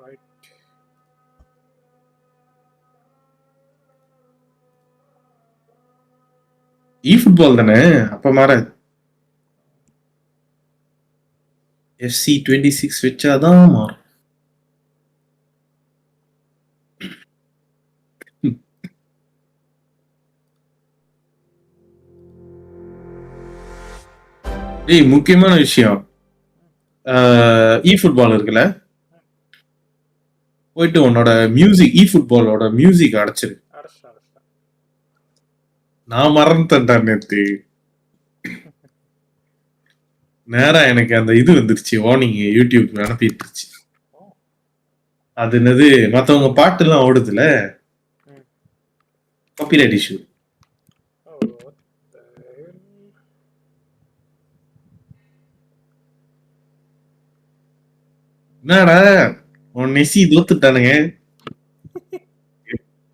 Right. eFootball தானே அப்ப மாறாது. FC26 வச்சாதான் மாறும். ஏய் முக்கியமான விஷயம், eFootball இருக்குல்ல, போயிட்டு உன்னோட மியூசிக் eFootballோட மியூசிக் அடைச்சிரு. நான் மறந்துட்டேன்டா நேத்து. நேரா எனக்கு அந்த இது வந்துருச்சு, வார்னிங் யூடியூப் அனுப்பிட்டுருச்சு. அது என்னது, மத்தவங்க பாட்டு எல்லாம் ஓடுதுல, காப்பிரைட் இஷ்யூ. என்னடா உன் மெஸ்ஸி தோத்துட்டானுங்க,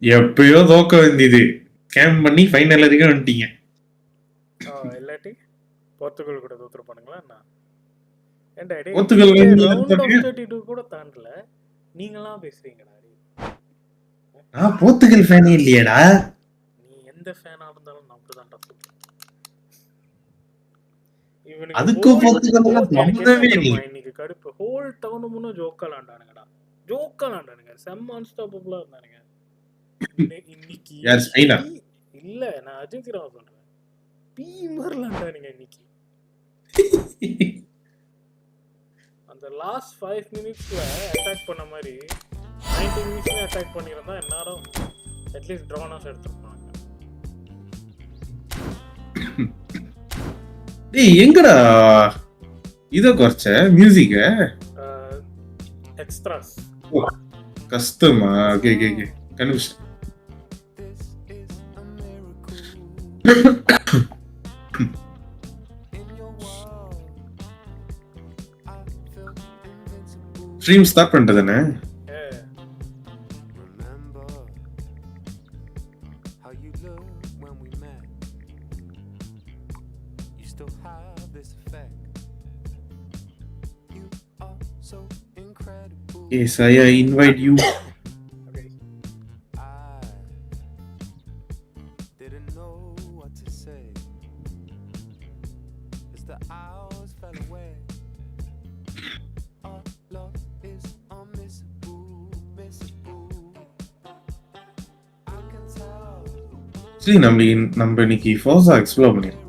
எப்பயோ தோக்க வேண்டியது, கேம் பண்ணி ஃபைனல் வரைக்கும் வந்துட்டீங்க. இல்லாட்டி போர்த்துகல் கூட தோத்துருப்பானுங்களா என்ன? ஏன்டா டேய், போர்த்துகல் ரவுண்ட் ஆஃப் 32 கூட தாண்டல, நீங்கலாம் பேசுறீங்கடா. நான் போர்த்துகல் ஃபேனே இல்லையேடா. நீ எந்த ஃபேனா இருந்தாலும் நான் அப்படிதான்டா சொல்றேன். அதுக்கும் போர்த்துகல் சம்பந்தமே இல்லை. இன்னைக்கு கடுப்பு ஹோல் டவுனும் ஜோக்கலாண்டானுங்கடா, ஜோக்கலாண்டானுங்க, செம்ம அன்ஸ்டாப்பபிளா இருந்தானுங்க இன்னைக்கு. யார் ஸ்பெயினா? இல்ல, நான் அர்ஜென்டினா சொல்றேன். பீமர்லாண்டானுங்க இன்னைக்கு. அந்த லாஸ்ட் 5 மினிட்ஸ்ல அட்டாக் பண்ண மாதிரி 90 மினிட்ஸ்ல அட்டாக் பண்ணியிருந்தா எல்லாரும் அட்லீஸ்ட் ட்ரானாஸ் எடுத்துருப்பாங்க. டேய் எங்கடா இத குறைச்ச மியூசிக்க? எக்ஸ்ட்ராஸ் கஸ்டமா? Okay okay okay, confusion. Stream start பண்ணிட்டதானே? Yes, I invite you. சரி, நம்ம இன்னைக்கு ஃபோர்ஸா எக்ஸ்ப்ளோர் பண்ணிருக்கோம்.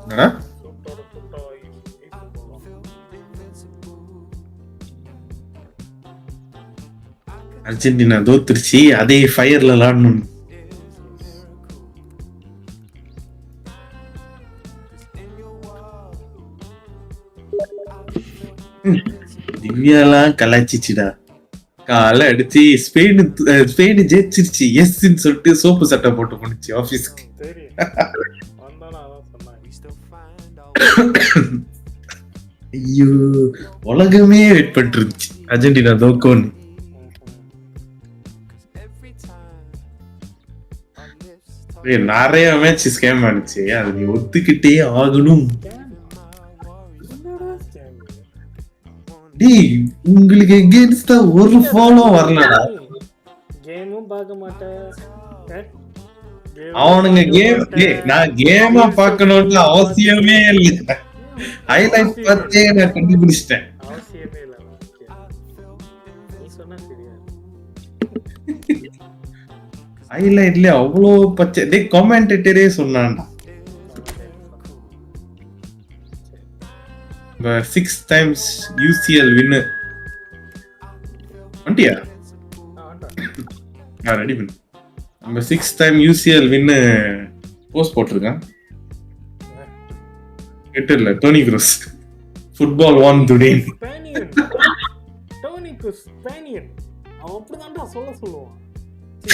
என்னடா அர்ஜென்டினா தோத்துருச்சு, அதே ஃபயர்ல விளாடணும். திவ்யாலாம் கலாச்சிச்சுடா, காலை அடிச்சு ஸ்பெயின் ஜெயிச்சிருச்சு எஸ்ன்னு சொல்லிட்டு சோப்பு சட்டை போட்டு போனுச்சு ஆபீஸ்க்கு. ஐயோ, உலகமே வெயிட் பண்ணிட்டு இருந்துச்சு அர்ஜென்டினா தோக்கோன்னு. நிறைய மேட்ச் ஸ்கேம் ஆனிச்சு, அது நீ ஒத்துக்கிட்டே ஆகணும். டேய் உங்களுக்கு எகெயின்ஸ்டா ஒரு ஃபாலோ வரலடா. கேமும் பார்க்க மாட்டேன் அவனுங்க கேம். நான் கேம பார்க்கணும்னு அவசியமே இல்லை, ஹைலைட் பார்த்தே நான் கண்டுபிடிச்சிட்டேன். அவசியமே இல்லை, நீ சொன்னா சரியா. ஹைலைட்ல அவ்வளோ பச்சை. டே கமெண்டேட்டரே சொன்னான்டா, 6 times UCL வின்னு. வண்டியா ரெடி பண்ணு. நம்ம 6 time UCL வின்னு போஸ்ட் போட்டிருக்கான். கேட்டல டோனி க்ரூஸ் ஃபுட்பால் வான் டுடே. டோனி க்ரூஸ் ஸ்பானியன், அவன் அப்படிதான்டா சொல்லுவான்,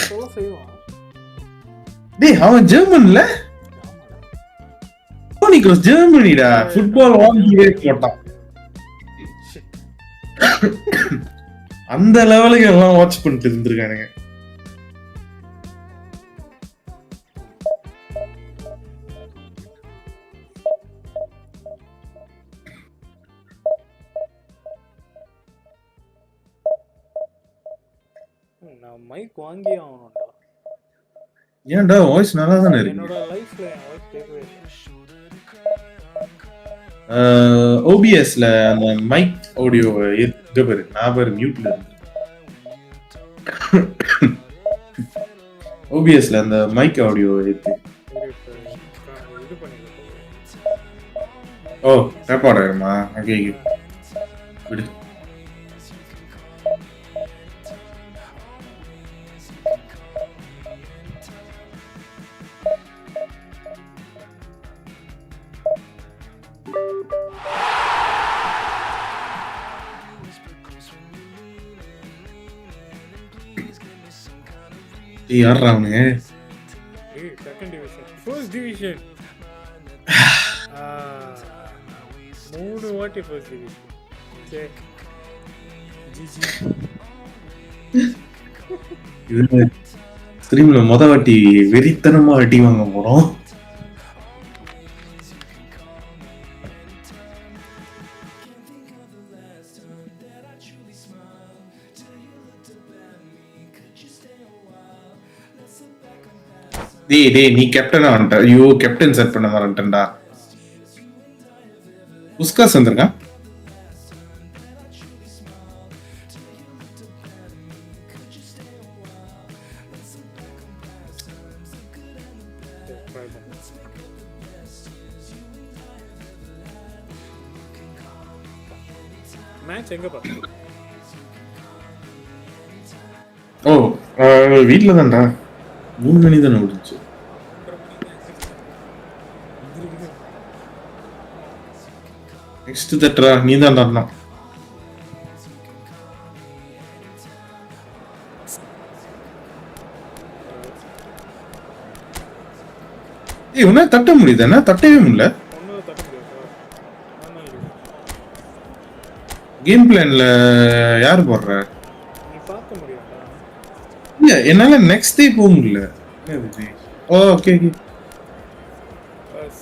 சொல்ல செய்வான். டேய் அவன் ஜெர்மன்ல, டோனி க்ரூஸ் ஜெர்மனிடா, ஃபுட்பால் வான் டுடே போட்டான். அந்த லெவலுக்கு எல்லாம் வாட்ச் பண்ணிட்டு இருந்திருக்கானுங்க. நான் மைக் வாங்கியே ஆகணும்டா. ஏன்டா வாய்ஸ் நல்லா தானே இருக்கு. என்னோட லைஃப்ல என் வாய்ஸ் கேட்கவே இல்லை. ஓபிஎஸ்ல அந்த மைக் ஆடியோ இருக்கு பாரு, நான் பாரு மியூட்ல இருக்கு. ஓபிஎஸ்ல அந்த மைக் ஆடியோ இருக்கு. இது பண்ணிக்கலாம். ஓ ரெக்கார்ட் ஆயிருமா? ஓகே விடு. யாரா அவனுங்க? Second division, first division. 3 வாட்டி ஃபர்ஸ்ட் டிவிஷன். சே ஜிஜி. இது ஸ்ட்ரீம்ல மொத வாட்டி வெறித்தனமா அடி வாங்க போறோம். டேய் நீ கேப்டனா வந்துட்ட. ஐயோ கேப்டன் செட் பண்ண வரட்டேன்டா. உஸ்காஸ் வந்திருக்கான். மேட்ச் எங்க பாத்தீங்க? ஓ வீட்ல தான்டா. 3 மணி தானே முடிஞ்சு. நெக்ஸ்ட் தட்டரா நீ தான் தரணும். ஏய் உன்ன தட்ட முடியுதானே? தட்டவே முடியல. கேம் பிளான்ல யார் போடுற? நீ பார்க்க முடியாதா? இல்ல என்னால நெக்ஸ்ட் டே போக முடியல. என்னது? Okay okay.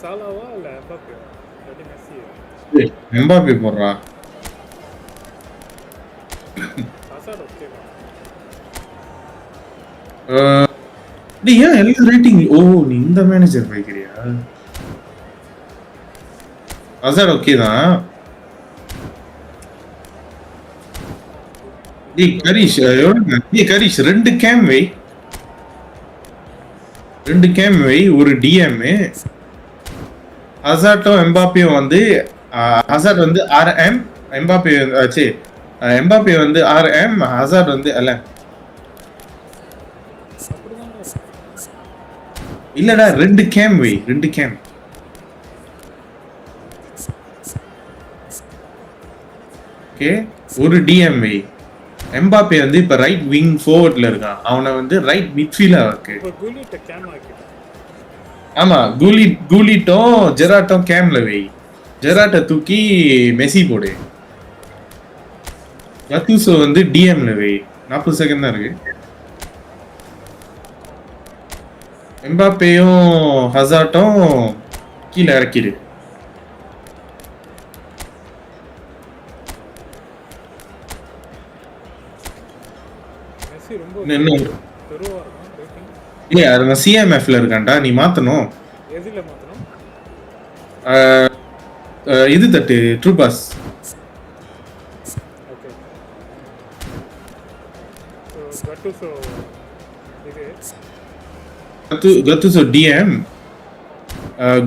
சாலாவா இல்ல எம்பாப்பே? அது மெஸ்ஸி. ஏய் எம்பாப்பே போடுறா. ஹசார்ட் ஓகேவா? நீ ஏன் எல்லா ரேட்டிங் நீ இந்த மேனேஜர் வைக்கிறியா? ஹசார்ட் ஓகே தான். டேய் கரிஷ் எவ்வளவு? டேய் கரிஷ் 2 கேம் வை. 2 கேம் வை, ஒரு டிஎம். ஹசார்ட்டும் எம்பாப்பேயும் வந்து ஹசார்ட் வந்து RM, எம்பாப்பே ஆச்சு. எம்பாப்பே வந்து RM, ஹசார்ட் வந்து LM. இல்லடா 2 கேம் வை, 2 கேம். ஓகே ஒரு டிஎம் வை. எம்பாப்பே வந்து இப்ப ரைட் விங் ஃபார்வர்ட்ல இருக்கான். அவனை வந்து ரைட் மிட்ஃபீல்டா இருக்கு. இப்போ குலிட்ட கேம் ஆக்கிட்டான். ஆமா கூலிட்டும் ஜெராட்டும் கேம்ல வை. ஜெராட்டை தூக்கி மெஸ்ஸி போடு. கத்துசோ வந்து டிஎம்ல வை. 40 செகண்ட் தான் இருக்கு. எம்பாப்பேயும் ஹசார்ட்டும் கீழே இறக்கிடு. இல்ல சிஎம்எஃப்ல இருக்கான்டா. நீ மாத்தணும். எதுல மாத்தணும்? இது தட்டு ட்ரூ பாஸ். ஓகே சோ கத்துசோ டிஎம்.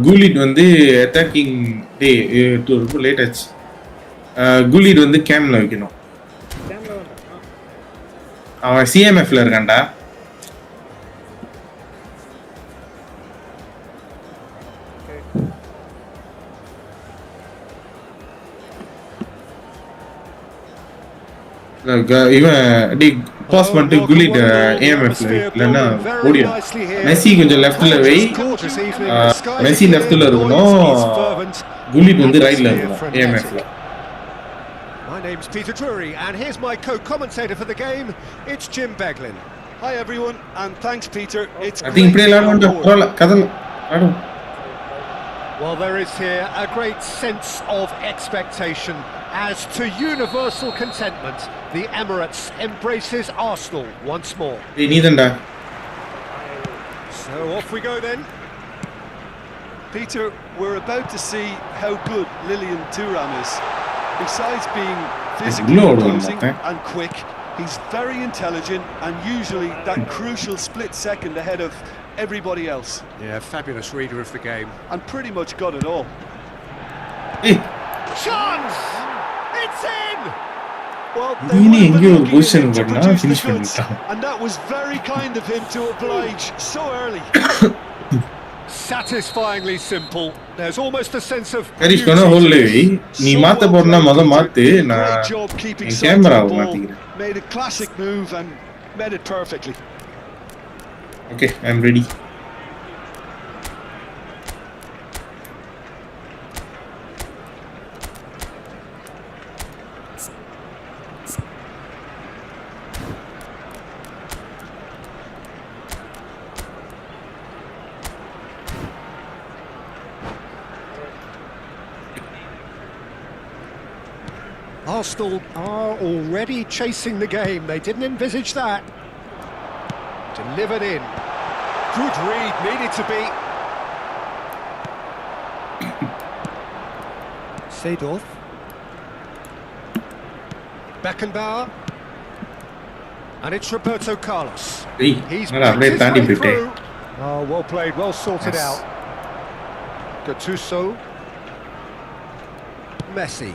கூலிட் வந்து அட்டாக்கிங். டே ரொம்ப லேட் ஆச்சு. கூலிட் வந்து கேம்ல வைக்கணும். அவன் சிஎம்எஃப்ல இருக்கான்டா. இவன் டி பாஸ் பண்ணிட்டு குலிட் ஏஎம்எஃப்ல இல்லைன்னா ஓடிடும். மெஸ்ஸி கொஞ்சம் லெஃப்ட்ல வை. மெஸ்ஸி லெஃப்ட்ல இருக்கணும், குலிட் வந்து ரைட்ல இருக்கணும் ஏஎம்எஃப்ல. My name's Peter Drury and here's my co-commentator for the game. It's Jim Beglin. Hi everyone and thanks Peter. It's I think play ladonda parola kadal Well, there is here a great sense of expectation As to universal contentment, the Emirates embraces Arsenal once more. ஏய் நீதான்டா. So off we go then. Peter, we're about to see how good Lilian Thuram is. Besides being physically imposing and quick, he's very intelligent and usually that crucial split second ahead of everybody else. Yeah, fabulous reader of the game. And pretty much got it all. ஏய் Chance! It's in! Well, நீ எங்க ஒரு to position பண்ணா produce the finish goods, பண்ணிட்டான். and that was very kind of him to oblige so early. Satisfyingly simple. There's almost a sense of Karish பண்ண ஹோல்ல நீ மாத்த போறனா மாத்து நான் Great job keeping என் sight of camera the ball. மாத்திக்கிறேன். Made a classic move and made it perfectly. Okay I am ready. Arsenal are already chasing the game. They didn't envisage that. Delivered in. Good read, needed to be. Seedorf. Beckenbauer. And it's Roberto Carlos. ஏய் He's நான் அப்படியே picked his தாண்டி way போயிட்டேன். through. Oh, well played, well sorted Yes. out. Gattuso. Messi.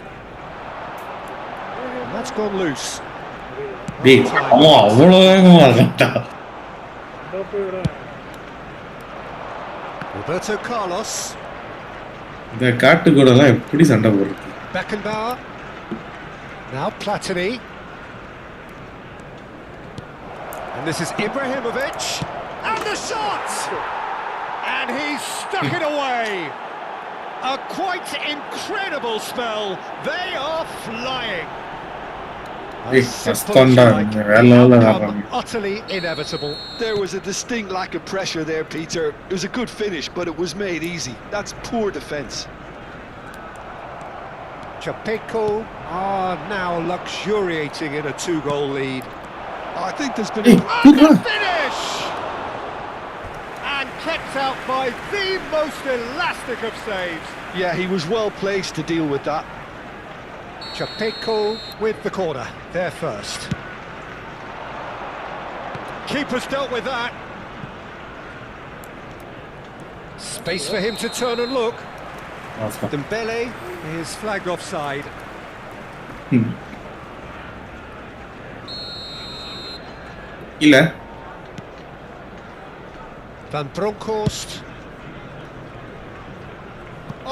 And that's gone loose. டேய் அம்மா அவ்வளவு வேகமா இருக்கா. Roberto Carlos. இந்த காட்டு கூடலாம் எப்படி சண்டை போடுறது? Beckenbauer. Now Platini. And this is Ibrahimovic. And the shot! And he's stuck it away. A quite incredible spell. They are flying. ஏய் அஸ்தான்டா வேலைல ஆடுறாங்க. Utterly inevitable. There was a distinct lack of pressure there, Peter. It was a good finish, but it was made easy. That's poor defence. Chocked are now luxuriating in a 2-goal lead. I think there's been ஏய் And புறா. the finish! And kept out by the most elastic of saves. Yeah, he was well placed to deal with that. Chocked with the corner, there first. Keeper's dealt with that. Space for him to turn and look. Asuka. Dembele is flagged offside. இல்ல Van Bronckhorst.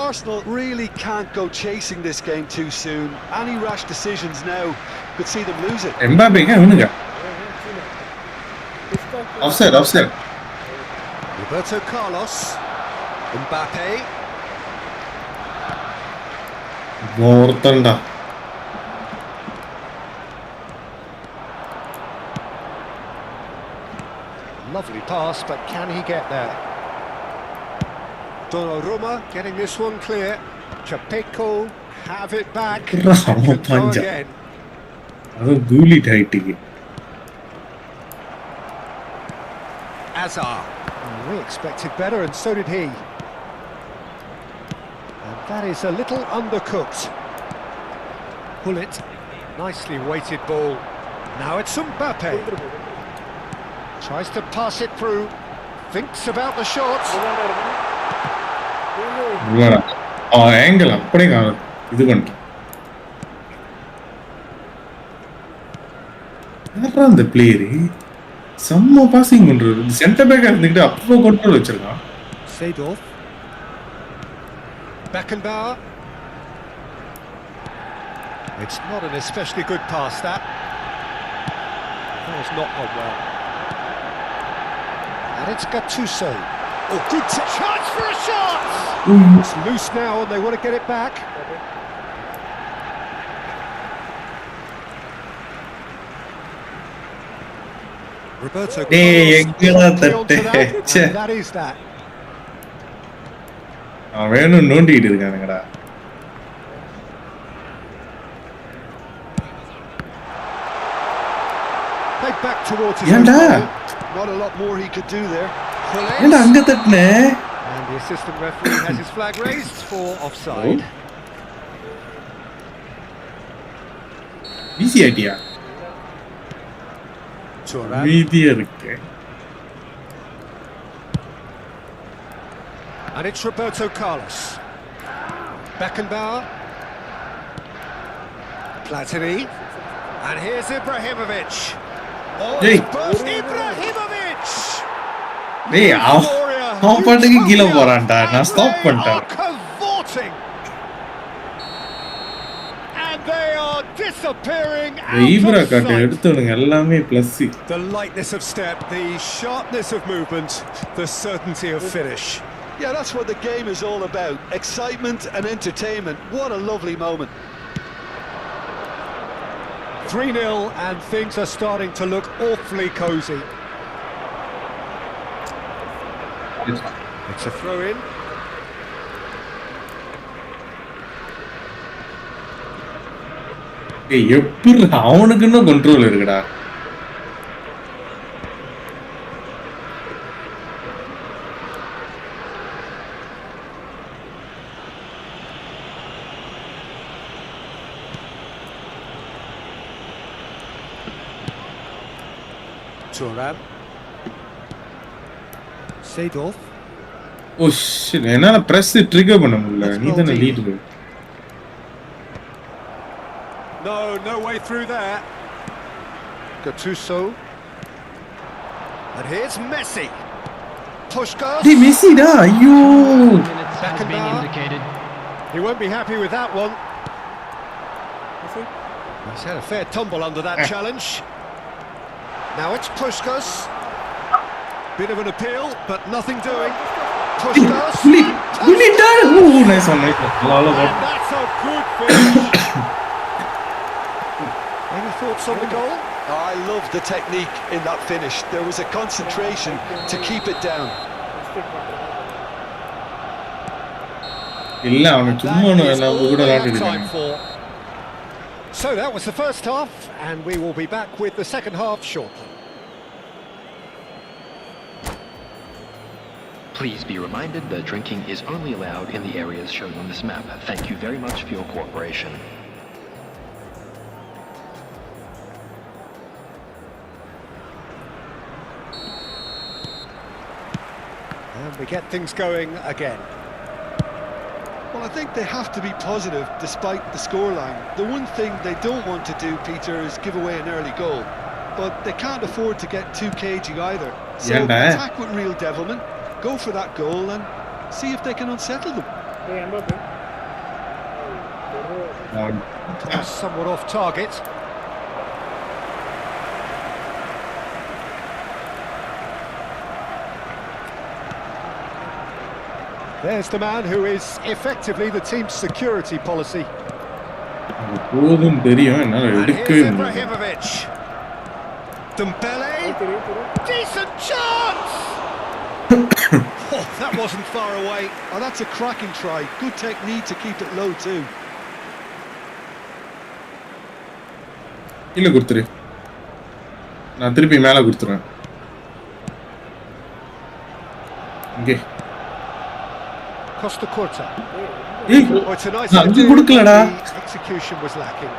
Arsenal really can't go chasing this game too soon. Any rash decisions now could see them lose it. எம்பாப்பேங்க அவனுங்க. Off-site off-site. Roberto Carlos. Mbappe. ஒருத்தன்டா. Lovely pass, but can he get there? Donnarumma getting this one clear. Chocked have it back. Rama Can go panja. again. அது கூலி டைட்டிக்கு. Azar. We expected better, and so did he. And that is a little undercooked. Pull it. Nicely weighted ball. Now it's Mbappe. Tries to pass it through. Thinks about the shots. இல்லடா. Angle அப்படியே காணும். இது பண்ணிட்டு. யாரா அந்த player? செம்ம passing பண்றது. Centre பேக்கா இருந்துட்டு அப்போ கண்ட்ரோல் வச்சிருக்கான். Seedorf. Beckenbauer. It's not an especially good pass, that. That has not gone well. And it's Gattuso. Oh, good chance for a shot! It's loose now and they want to get it back. Roberto டேய் Carlos எங்கடா onto that, தட்டு? and that is that. அவன் வேணும் நோண்டிட்டு இருக்கானுங்கடா. Played back towards his own ஏன்டா goal. Not a lot more he could do there. ஏன்டா அங்க தட்டனே And the assistant referee has his flag raised for offside. Easy idea Thuram. மீதியா இருக்கு And it's Roberto Carlos. Beckenbauer. Platini. And here's Ibrahimovic. Oh, Hey. it's burst Ibrahimovic! டேய் Gloria, அவன் பாட்டுக்கு கீழ Utopia, போறான்டா நான் and stop they பண்ணிட்டேன் are cavorting. And they are disappearing ஈப்ரா out of காட்ட sight. எடுத்தவனுங்க எல்லாமே plus The lightness of step, the sharpness of movement, the certainty of finish. Yeah, that's what the game is all about. Excitement and entertainment. What a lovely moment. 3-0 and things are starting to look awfully cosy. It's a throw in. ஏய் எப்படி அவனுக்கு இன்னும் control இருக்குடா Thuram. Seedorf. Oh shit என்னால press trigger பண்ண முடியல நீ தான leader No way through there. Gattuso. And here's Messi. Pushkas. டேய் மெஸ்ஸிடா ஐயோ Beckenbauer. He won't be happy with that one. He's had a fair tumble under that challenge. Now it's Pushkas. Bit of an appeal, but nothing doing. Pushkas. குலிடா oh nice one nice And that's a good finish. Any thoughts on the goal? Oh, I love the technique in that finish. There was a concentration to keep it down. இல்ல அவன் சும்மா That is நம்ம all கூட they have விளையாடிட்டு time இருக்கான் for. So that was the first half, and we will be back with the second half shortly. Please be reminded that drinking is only allowed in the areas shown on this map. Thank you very much for your cooperation. And we get things going again. Well, I think they have to be positive despite the scoreline. The one thing they don't want to do, Peter, is give away an early goal. But they can't afford to get too cagey either. So attack with real devilment, go for that goal and see if they can unsettle them. ஏய் Mbappe Somewhat off target. There's the man who is effectively the team's security policy. போதும் தெரியும் என்னால And எடுக்கவே here's முடியல Ibrahimovic. Dembele. Decent chance! Oh, that wasn't far away. Oh, that's a cracking try. Good technique to keep it low too. கீழ கொடுத்துரு நான் திருப்பி மேல கொடுத்துறேன் இங்கே Costa Curta. ஏய் Oh, it's a nice நான் அங்க idea, கொடுக்கலடா but the execution was lacking.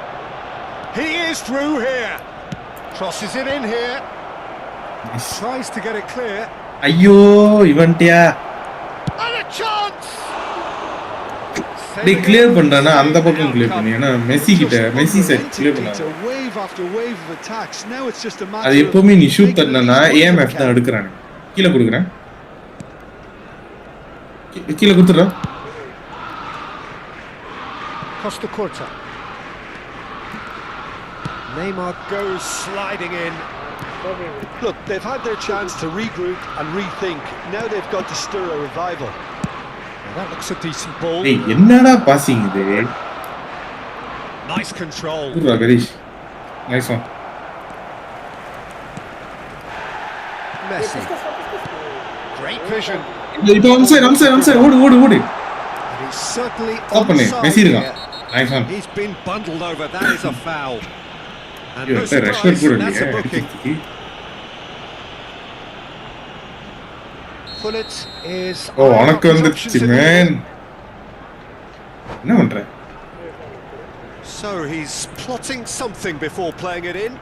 He is through here. Crosses it in here. Tries to get it clear. ஐயோ இவன்ட்டியா And a chance! டேய் கிளியர் பண்றானா அந்த பக்கம் கிளியர் பண்ணு ஏன்னா மெஸ்ஸி கிட்ட மெஸ்ஸி சைடு கிளியர் பண்ணாரு Peter, wave after wave of attacks. Now it's just a matter அது of எப்பவுமே நீ ஷூட் making the பண்ணனா least ஏஎம்எஃப் possible தான் count. எடுக்கறானே கீழ கொடுக்குறேன் கீழ கொடுத்துறேன் Costa Curta. Neymar goes sliding in. Look, they've had their chance to regroup and rethink. Now they've got to stir a revival. Well, that looks a decent ball. டேய் என்னடா passing இது Nice control. புரா கரிஷ் nice one Messi. Great vision. இப்போ அம்சை ஓடு And he's certainly stop பண்ணு onside Messi here. இருக்கான் nice one He's been bundled over. That is a foul. And no Rashford surprise, கூட that's a இல்லையே booking. அடிக்கிறதுக்கு. Pullet is ஓ eyeing up உனக்கு his வந்துருச்சு options in the man. middle. என்ன பண்ற? So he's plotting something before playing it in.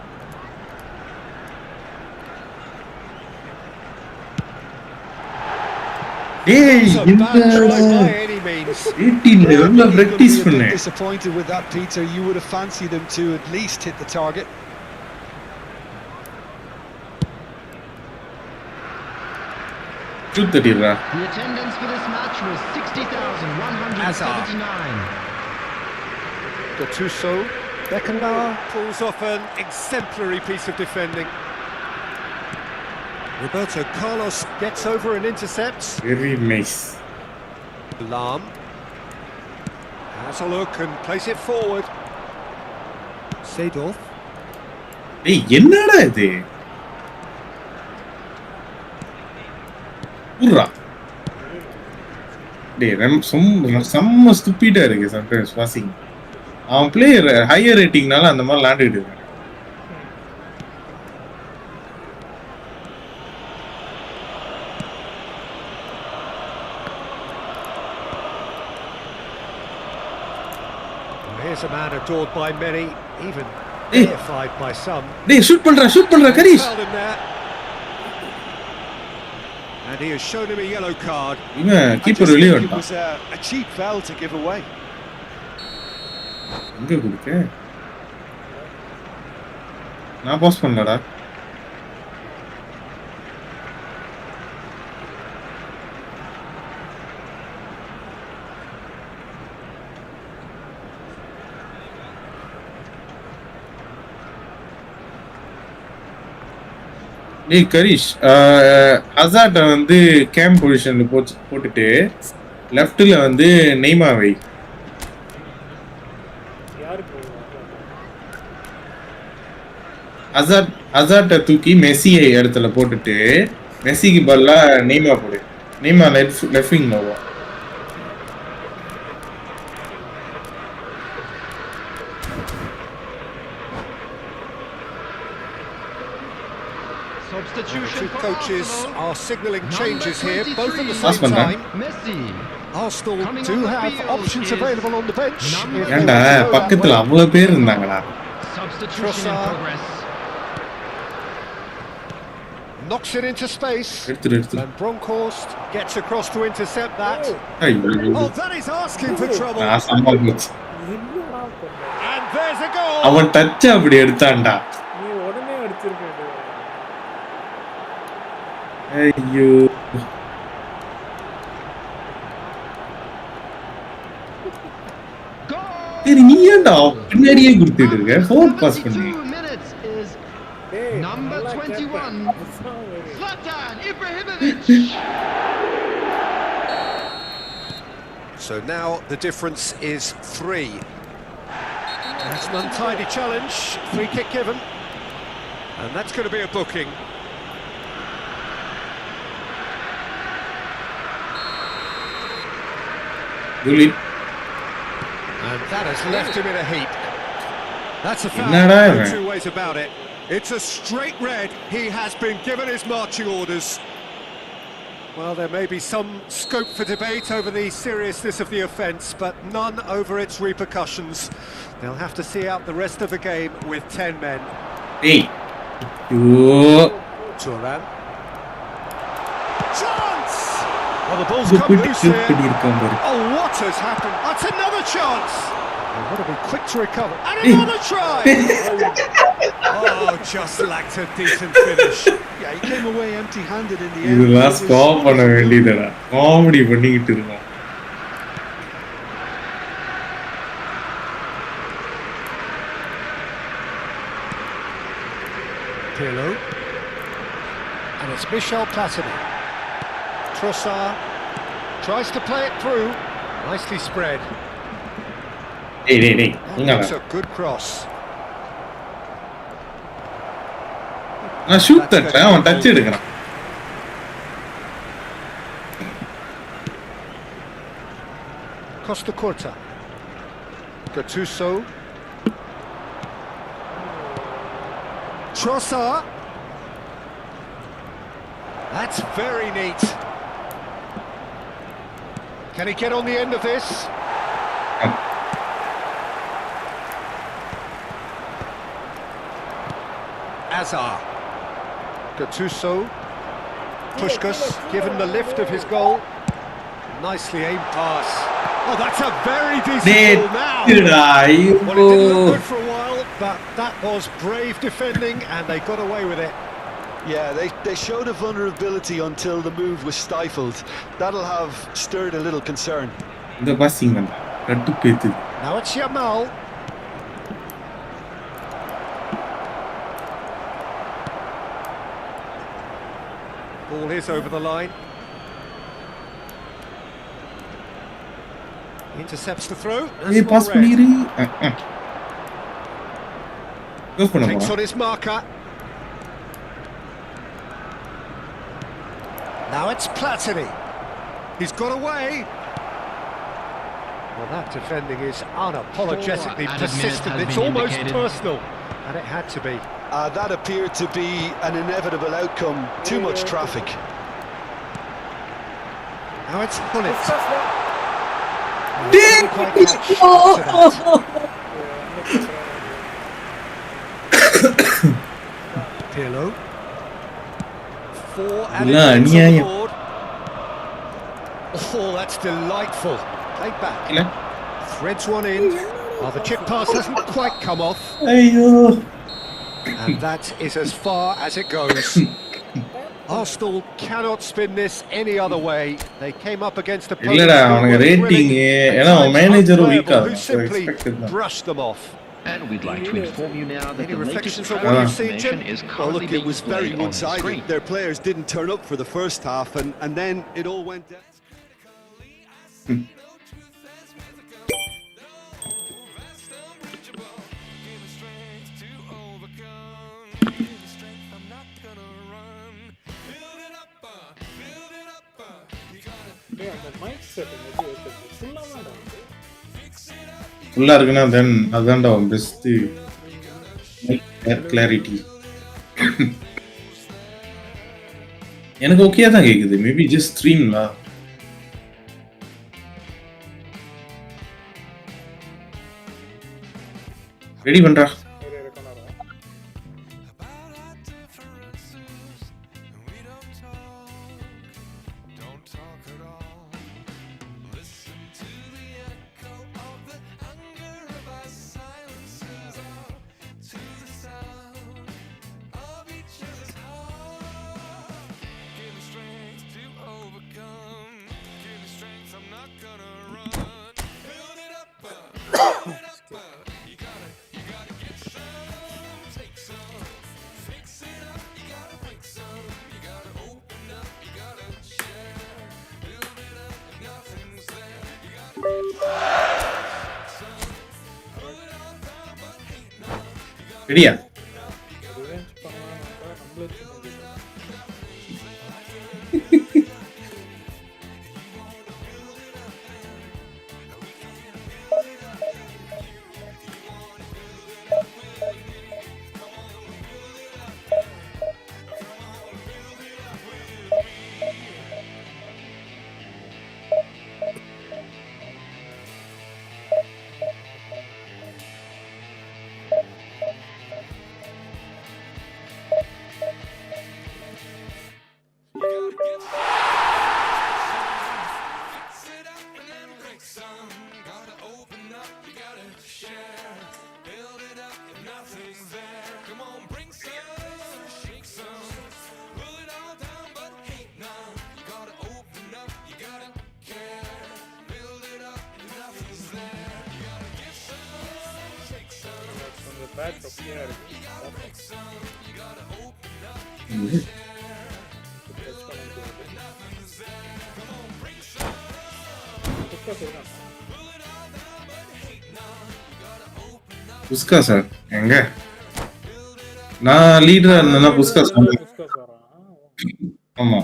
டேய் It's a bad try என்னடா by any means. 18 Yeah, I எவ்வளவு think practice he's gonna be a bit பண்ணேன். disappointed with that, Peter. You would have fancied him to at least hit the target. Shoot தட்டிடுறா. The attendance for this match was 60,179. Gattuso, Beckenbauer pulls off an exemplary piece of defending. Roberto Carlos gets over and intercepts. Very nice. Lam has a look and plays it forward. Seedorf. டேய் என்னடா இது? உர்ரா. டேய் செம்ம ஸ்டூபிடா இருக்கு sometimes passing. அவன் player higher ரேட்டிங்னால அந்த மாதிரி விளையாண்டுட்டு இருக்கான். Here's a man adored by many, even Hey. deified by some. டேய் ஷூட் பண்றா கரீஷ். Held him there. And he has shown him a yellow card. இவன் I just கீப்பர் வெளிய think it வந்துட்டான். was a cheap foul to give away. எங்க குடுக்க? நான் pass பண்ணலடா. டேய் கரீஷ் அசாட்ட வந்து கேம் பொசிஷன்ல போட்டுட்டு லெஃப்ட்ல வந்து நெய்மா வை. யாருக்கு அசாட்ட தூக்கி மெஸ்ஸியை இடத்துல போட்டுட்டு மெஸ்ஸிக்கு பதிலா நெய்மா போடு. நெய்மா லெஃப்ட் விங்ல வா. The Substitution two for coaches Arsenal. are signalling Number changes here, both at the 23. same time. Messi. Arsenal Coming do on the have field options is available on the bench. number if they ஏன்டா want to go that பக்கத்துல way. அவ்வளவு பேர் இருந்தாங்கடா. Substitution in Trossard. progress. Knocks it into space. எடுத்துரு. And Bronkhorst gets across to intercept that. ஐயோ. Oh, that is asking for trouble. நான் சமாளிச்சு. என்னடா பண்ண? And there's a goal. அவன் டச் அப்படி எடுத்தான்டா. நீ உடனே அடிச்சிருக்க. ஐயோ. சரி நீ ஏன்டா பின்னாடியே கொடுத்துட்டு இருக்க? ஃபோர்த் பாஸ் பண்ணி. 72 minutes is டேய் number நல்லா 21. கேட்பேன். Zlatan Ibrahimovic. So now the difference is 3. That's an untidy challenge. Free kick given. And that's going to be a booking. Gullit. And that has left him in a heap. That's a foul. என்னடா No இவன்? two ways about it. It's a straight red. He has been given his marching orders. Well, there may be some scope for debate over the seriousness of the offence, but none over its repercussions. They'll have to see out the rest of the game with 10 men. ஏய். ஐயோ. Turan. Chance! Well, the ball's இது come பிடி loose இப்படி here. இருக்கான் பாரு. Oh, what has happened? That's another chance! They've got to be quick to recover. And Hey. another try! Oh, just lacked a decent finish. Yeah, he came away empty-handed in the end. இதெல்லாம் It was- stop பண்ண வேண்டியதுடா. Comedy பண்ணிக்கிட்டு இருக்கோம். Pirlo. And it's Michel Platini. Trossard tries to play it through. Nicely spread. டேய் டேய் டேய். That இங்க looks வா. a good cross. நான் ஷூட் தட்டேன் அவன் டச் எடுக்கிறான். Costa Curta. Gattuso. Trossard. That's very neat. Can he get on the end of this? Azar. Gattuso. Puskás given the lift of his goal. Nicely aimed pass. Oh, that's a very decent ball now. Well, it didn't look good for a while, but that was brave defending and they got away with it. Yeah, they showed a vulnerability until the move was stifled. That'll have stirred a little concern. The passing man. Now it's Yamal. Ball is over the line. Intercepts the throw. Hey, pass பண்ணிரு. Takes on his marker. Now it's Platini. He's got away. Well, that defending is unapologetically persistent. It's almost personal, and it had to be. That appeared to be an inevitable outcome. Too much traffic. Now it's Bullet. Pirlo. 4 added minutes on the board. Oh, that's delightful. Played back. Threads one in. Oh, the chip pass hasn't quite come off. And that is as far as it goes. Arsenal cannot spin this any other way. They came up against a opponent who simply brushed them off. And we'd like to inform you now that Any the latest reflections on travel what you've seen, information Jim? is Oh, currently look, it being was very displayed on the one-sided. screen. Their players didn't turn up for the first half, and then it all went down. அந்த mic setting எப்படி வைக்கிறது ஃபுல்லாக வேண்டாம் ஃபுல்லா இருக்குன்னா தென் அதான்டா best clarity. எனக்கு okay தான் கேக்குது. மேபி ஜஸ்ட் ஸ்ட்ரீம்ல ரெடி பண்றா. ஒரு ரெக்கார்டரா ரெடியா? ரிவெஞ்ச் பண்ணலாம் நம்மளே பேட் தொப்பியா இருக்கு புஸ்கா சார் எங்க? நான் லீடரா இருந்தேன்னா புஸ்கா சார். புஸ்கா சாரா ஆமா.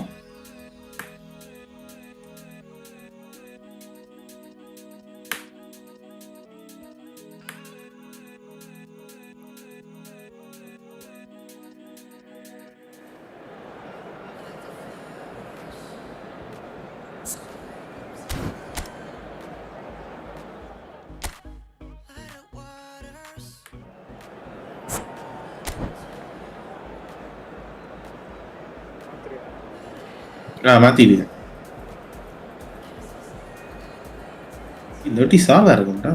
மாத்திடுங்க. இந்த வாட்டி சாதா இருக்கும்டா.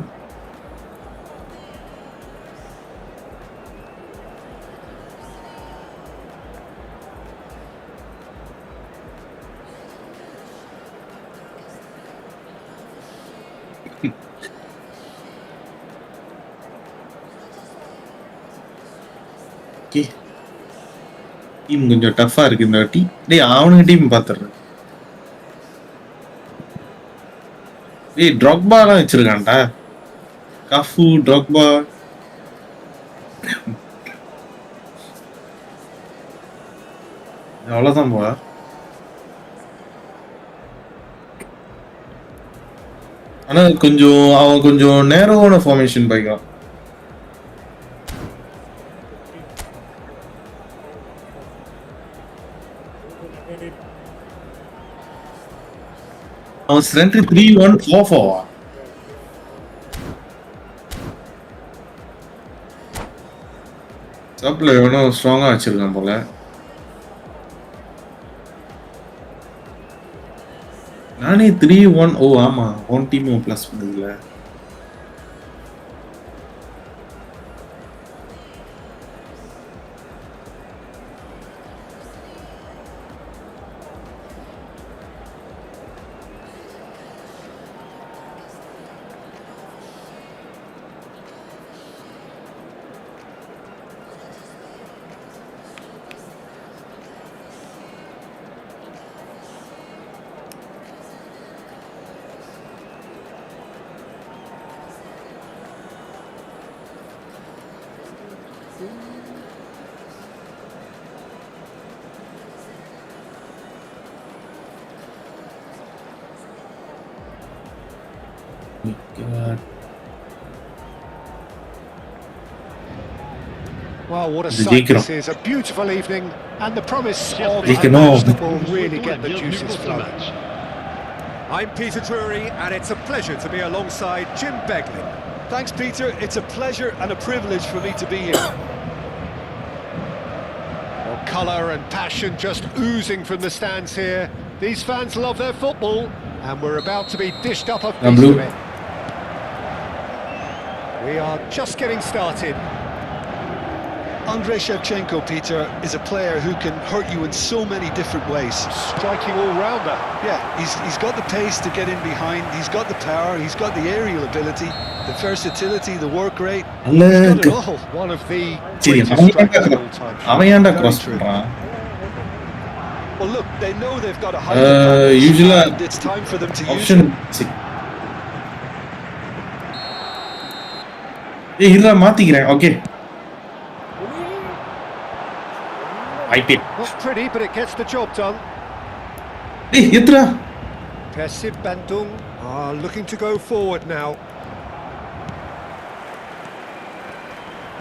டீம் கொஞ்சம் டஃபா இருக்கு இந்த வாட்டி. டேய் அவனுங்க டீம் பாத்துறேன். டேய் ட்ராக்பா எல்லாம் வச்சிருக்கான்டா. கஃபு ட்ராக்பா. அவ்வளவுதான் போல. ஆனா கொஞ்சம் அவன் கொஞ்சம் நேரோவான ஃபார்மேஷன் பைக்கான். அவன் ஸ்ட்ரென்த் 3-1-4-4 சப்ல எவனோ ஸ்ட்ராங்கா வச்சிருக்கான் போல. நானே 3-1 ஓ ஆமா ஒன் டீம் பிளஸ் பண்ணதுல God. Well, what a sight this is. A beautiful evening and the promise of a match that will really get the juices flowing. I'm Peter Drury and it's a pleasure to be alongside Jim Begley. Thanks, Peter. It's a pleasure and a privilege for me to be here. Well, colour and passion just oozing from the stands here. These fans love their football and we're about to be dished up a piece of it. We are just getting started. Andrei Shevchenko, Peter, is a player who can hurt you in so many different ways. Striking all-rounder. Yeah, he's got the pace to get in behind, he's got the power, he's got the aerial ability, the versatility, the work rate. He's got it all. One of the greatest strikers of all time. Well, look, they know they've got a high advantage, usually and it's time for them to option use it. ஏய் இல்ல மாத்திக்கிறேன். Okay Not pretty, but it gets the job done. ஏய் எத்ரா Persib Bandung are looking to go forward now.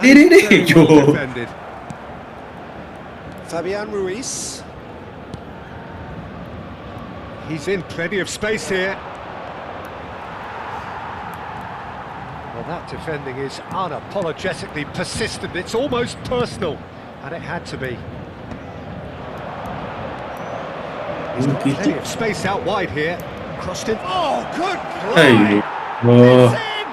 டேய் யோ Defended. Fabian Ruiz. He's in plenty of space here. Well, that defending is unapologetically persistent. It's almost personal, and it had to be. He's got plenty of space out wide here. Crossed in. Oh, good play! It's in!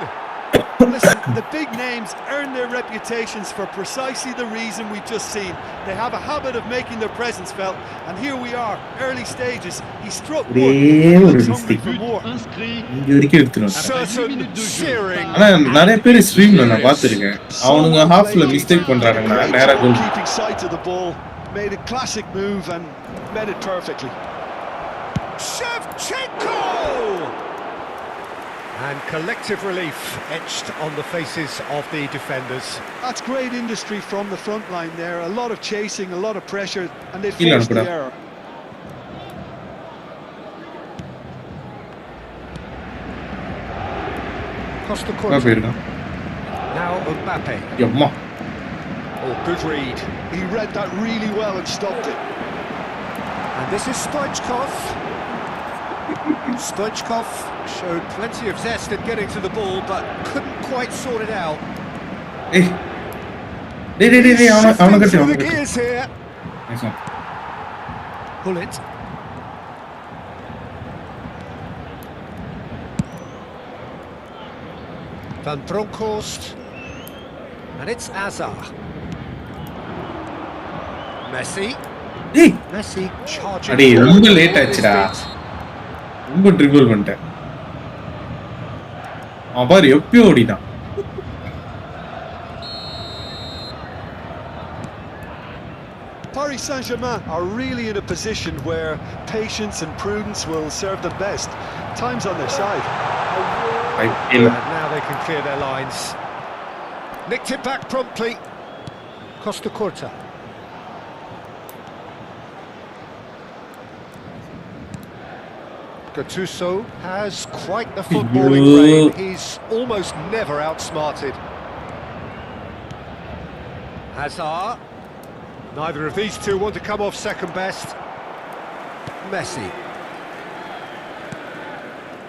Listen, the big names earn their reputations for precisely the reason we've just seen. They have a habit of making their presence felt, and here we are, early stages. He struck one, and he looks hungry for more. Certain, searing. ஆனா நிறைய பேர் ஸ்ட்ரீம்ல நான் பாத்துர்க்கேன். அவனுங்க ஹாஃப்ல mistake பண்றானுங்க. நேரா கோல். Keeping sight of the ball, made a classic move and made it perfectly. Shevchenko! And collective relief etched on the faces of the defenders. That's great industry from the front line there. A lot of chasing, a lot of pressure, and they forced the error. Costa Curta. Now Mbappe. Yamma. Oh, good read. He read that really well and stopped it. And this is Stoichkov. Stoichkov showed plenty of zest at getting to the ball, but couldn't quite sort it out. Hey, Through the gears here. Nice one. Pull it. Van Bronckhorst. And it's Azar. Messi. Hey, Messi charging. Adi, ரொம்ப forward late on his ஆச்சுடா. feet. ரொம்ப triple பண்ணிட்டேன். பாரு எப்பயோ ஓடிட்டான். Paris Saint-Germain are really in a position where patience and prudence will serve them best. Time's on their side. And now they can clear their lines. Nicked it back promptly. Costa Curta. Gattuso has quite the footballing brain. He's almost never outsmarted. Hazard. Neither of these two want to come off second best. Messi.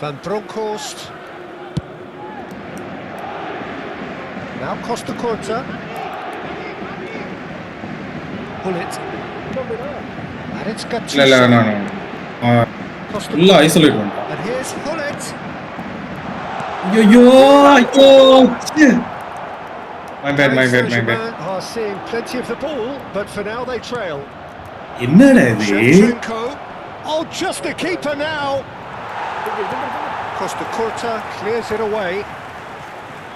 Van Bronckhorst. Now Costa Curta. Pull it. And it's Gattuso. No. Costa Full Curta. isolate one. And here's Hullet. Yo. My bad. Saint-Germain are seeing plenty of the ball, but for now they trail. என்னடா இது? Shevchenko. Oh, just a keeper now. Costa Curta clears it away.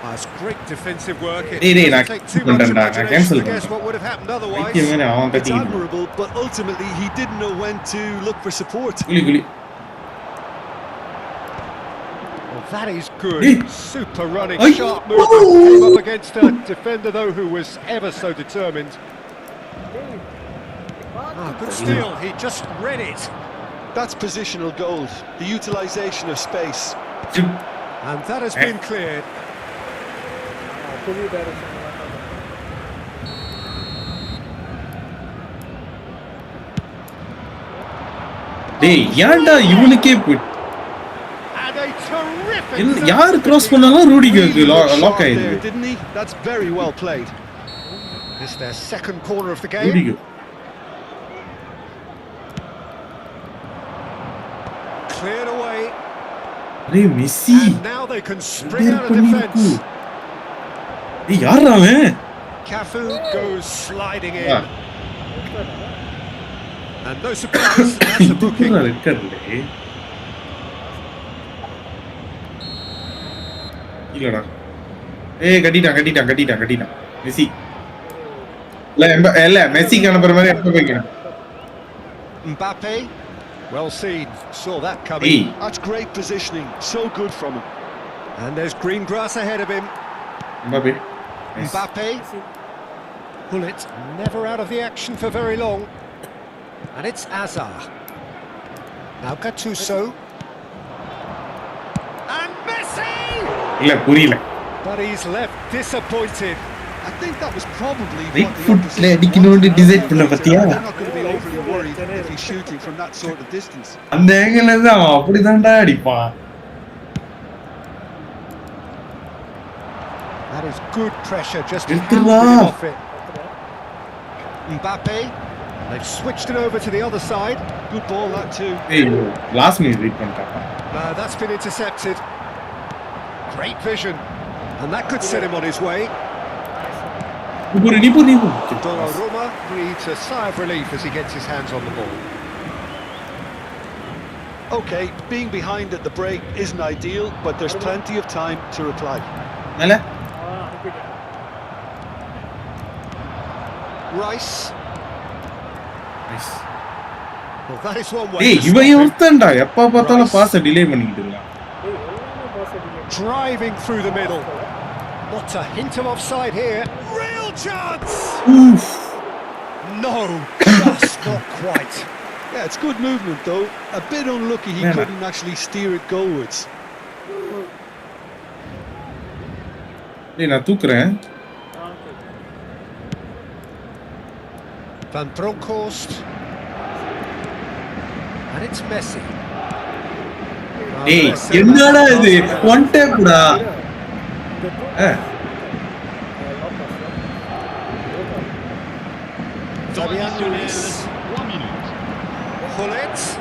That's great defensive work. It Hey, doesn't I take too much cancel imagination to guess that. what would have happened otherwise. ஐக்கியமே அவன் It's கட்டி. admirable, but ultimately he didn't know when to look for support. குளி. Well, that is good. Hey. Super running, Ay. sharp movement. Came up against a defender, though, who was ever so determined. Good steal. He just read it. That's positional gold, the utilisation of space. And that has been cleared. டேய் ஏன்டா இவனுக்கே போய் And a terrific. யார் cross பண்ணாலும் ரூடிக்கு lock ஆயிடுது. Didn't he? That's very well played. It's their second corner of the game. ரூடிக்கு. Cleared away. டேய் Messi. And now they can spring out of defence. டேய் யாரா அவன்? Cafu goes sliding in. Ah. And no surprise, that's a booking. Red கார்டுலே. இல்லடா. ஏய் கட்டிட்டான். Messi. இல்ல மெஸ்ஸிக்கு அனுப்புற மாதிரி எப்ப வைக்கணும். Mbappe, well seen, saw that Hey. coming. That's great positioning, so good from him. And there's green grass ahead of him. Mbappe. Nice. Mbappe, pull it, never out of the action for very long. And it's Azar. Now Gattuso. And Messi! இல்ல புரியல. But he's left disappointed. I think that was probably Right what the foot opposition ல அடிக்கணும்னு wanted. decide பண்ண பாத்தியா? They're not going to be overly worried if he's shooting from that sort of distance. அந்த ஆங்கிள்ல தான் அப்படிதான்டா அடிப்பான். That is good pressure, just எடுத்துடா. hounded him off it. Mbappe, they've switched it over to the other side. Good ball that too. ஏய் last minute read பண்ணிட்டான். That's been intercepted. Great vision. And that could set him on his way. நீ போ. Donnarumma breathes a sigh of relief as he gets his hands on the ball. Okay, being behind at the break isn't ideal, but there's plenty of time to reply. மேல Rice. Nice. Well, that is one way ஏய் to இவன் stop him. ஒருத்தன்டா எப்ப பார்த்தாலும் pass delay பண்ணிட்டு இருக்கான். Driving through the middle. Not a hint of offside here. Real chance! Oof. No, just not quite. Yeah, it's good movement though. A bit unlucky he Yeah. couldn't actually steer it goalwards. டேய் நான் தூக்குறேன். Van Bronckhorst. And it's Messi. ஏய் என்னடா இது one டேப்டா. Fabian Ruiz. Pull it.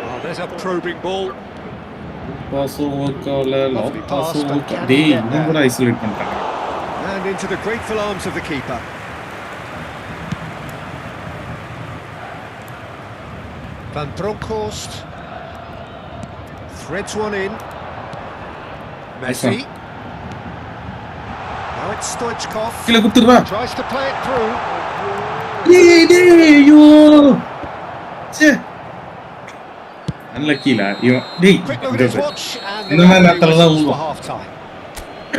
Oh, there's a probing ball. Lovely pass, but can he டேய் get இன்னும் கூட there? Isolate பண்றாங்க. And into the grateful arms of the keeper. Van Bronckhorst threads one in. Messi. Now it's Stoichkov. கீழ குத்துறா. Tries to play it through. டேய் ஐயோ. ச்சே. unlucky la. டேய் Quick look at his watch and இந்த மாதிரி நேரத்துல தான் for ஊழும். half time. A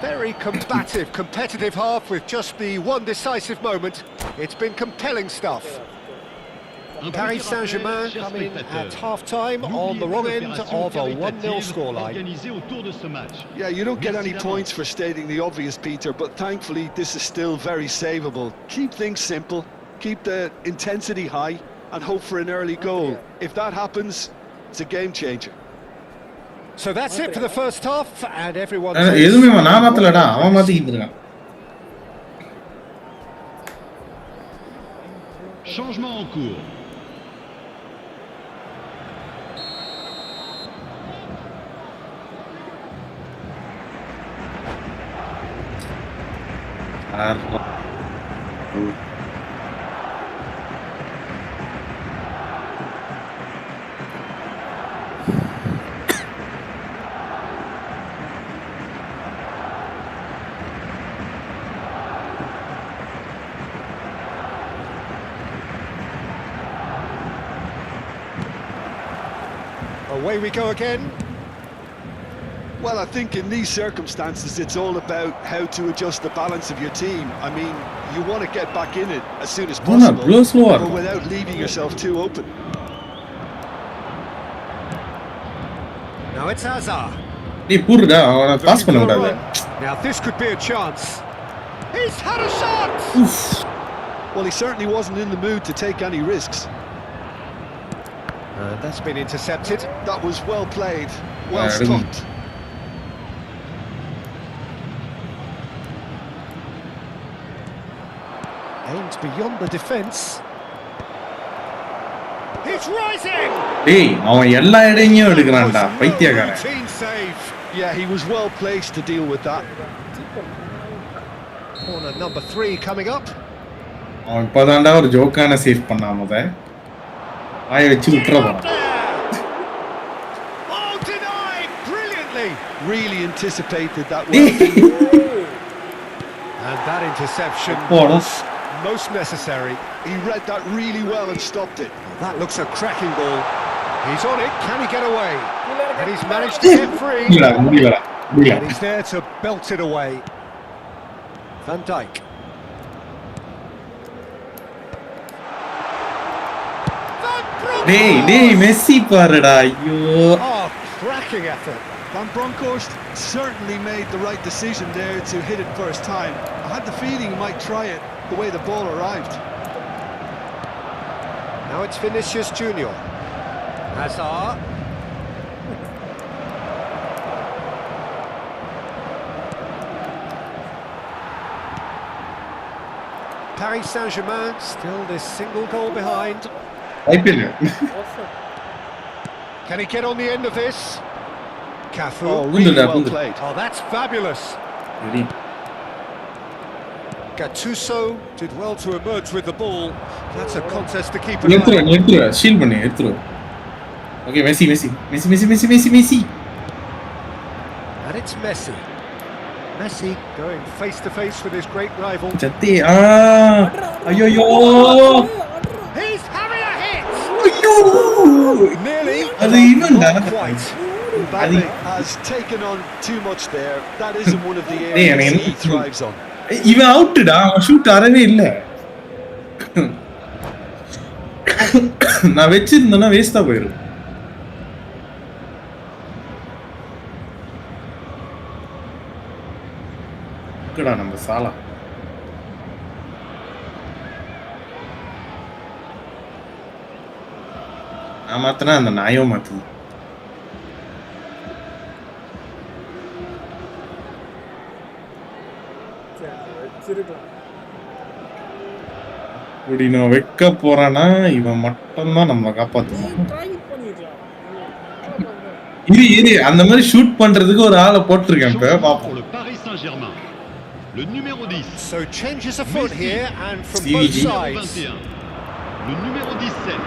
very combative, competitive half with just the one decisive moment. It's been compelling stuff. Paris Saint-Germain coming at half-time on the wrong end of a 1-0 scoreline. Yeah, you don't get any points for stating the obvious, Peter, but thankfully this is still very savable. Keep things simple, keep the intensity high, and hope for an early goal. If that happens, it's a game changer. So that's it for the first half, and everyone... எதுவுமே நான் மாத்தலடா, அவன் மாத்திக்கிட்டு இருக்கான். Changement en cours. Away we go again. Well, I think in these circumstances it's all about how to adjust the balance of your team. I mean, you want to get back in it as soon as possible, but without leaving yourself too open. Now it's Hazard. டேய் புருடா, அவன pass பண்ண கூடாது. Now this could be a chance. He's had a shot. Well, he certainly wasn't in the mood to take any risks. That's been intercepted. That was well played, well stopped. Aimed beyond the defence. He's rising. டேய் அவன் எல்லா இடத்தையும் எடுக்கறான்டா பைத்தியக்காரன். Routine save. Yeah, he was well placed to deal with that. Corner number 3 coming up. அவன் இப்பதான்டா ஒரு ஜோக்கான save பண்ணான் முத. ஆய வெச்சு விட்டுறறான். Oh, denied brilliantly. Really anticipated that well. And that interception was most necessary. He read that really well and stopped it. That looks a cracking ball. He's on it. Can he get away? And he's managed to get free. And he's there to belt it away. Van Dijk. டேய் Messi பாருடா ஐயோ. Oh, cracking effort. Van Bronckhorst certainly made the right decision there to hit it first time. I had the feeling he might try it the way the ball arrived. Now it's Vinicius Junior. Hazard. Paris Saint-Germain still this single goal behind. Can he get on the end of this? Cafu. Oh, really well played. Oh, that's fabulous. Gattuso did well to emerge with the ball. That's a contest to keep an eye on. Shield பண்ணு எடுத்துரு. Okay, Messi. And it's Messi. Messi going face to face with his great rival. Chatti ayyo. He's having a hit. Ayyo. Nearly. அது இவன்டா. Quite. Mbappe has taken on too much there. That isn't one of the areas he thrives on. இவன் அவுட்டடா, அவன் shoot ஆறவே இல்ல. நான் வெச்சிருந்தேன்னா வேஸ்டா போயிடும். கடா நம்ம சாலா. நான் மாத்தினா அந்த நாயோ மாத்து. இப்படி நான் வைக்க போறானா இவன் மட்டும்தான் நம்ம காப்பாத்தணும். இரு அந்த மாதிரி ஷூட் பண்றதுக்கு ஒரு ஆளை போட்டுருக்கேன் இப்ப Changement பாப்போம். pour le Paris Saint-Germain. Le numéro 10. So changes of foot here and from SCG. both Numéro sides. 21. Le numéro 17.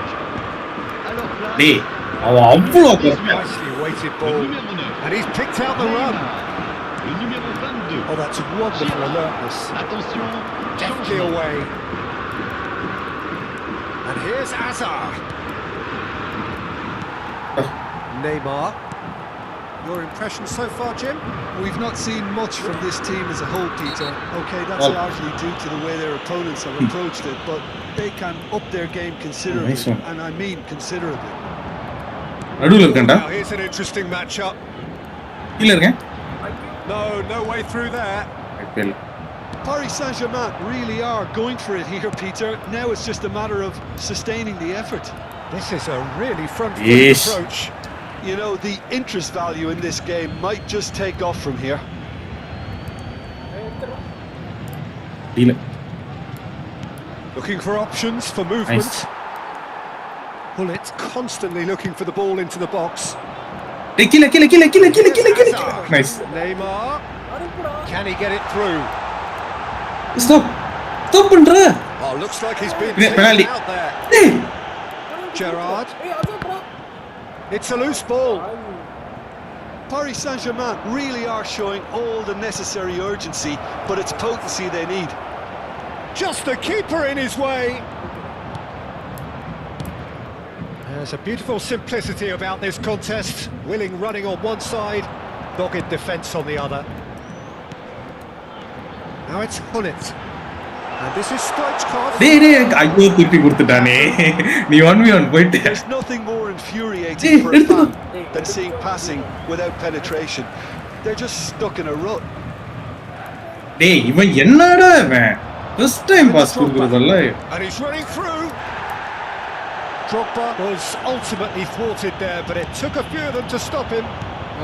Alors là, டேய் அவன் அவ்வளோ Nicely weighted le ball. numéro 9. And he's picked out the run. Le numéro 22. Oh, that's wonderful alertness. Attention, Deftly changement. away. And here's Hazard. Neymar. Your impression so far, Jim? We've not seen much from this team as a whole, Peter. Okay, that's Well- largely due to the way their opponents have approached it, but they can up their game considerably, Nice one. and I mean considerably. நடுவுல இருக்கேன்டா, Now here's an interesting matchup. கீழ இருக்கேன். No way through there. IPL. Paris Saint-Germain really are going for it here, Peter. Now it's just a matter of sustaining the effort. This is a really front-footed Yes. approach. You know, the interest value in this game might just take off from here. கீழ. Looking for options for movement. Nice. Bullet constantly looking for the ball into the box. டேய் கீழ. Nice. Neymar. Can he get it through? Stop பண்ற. Oh, looks like he's been Penalty. taken out there. டேய் Gerrard. It's a loose ball. Paris Saint-Germain really are showing all the necessary urgency, but it's potency they need. Just the keeper in his way. There's a beautiful simplicity about this contest. Willing running on one side, dogged defence on the other. Now it's Hullet. And this is Stoichkov. டேய் ஐயோ திருப்பி கொடுத்துட்டானே. நீ 1v1 போயிட்ட. There's nothing more infuriating Hey, for a எடுத்துக்கோ. fan than seeing passing without penetration. They're just stuck in a rut. டேய் இவன் என்னடா இவன்? ஃபர்ஸ்ட் டைம் பாஸ் கொடுக்குறதல்ல. And he's running through. Drogba was ultimately thwarted there, but it took a few of them to stop him.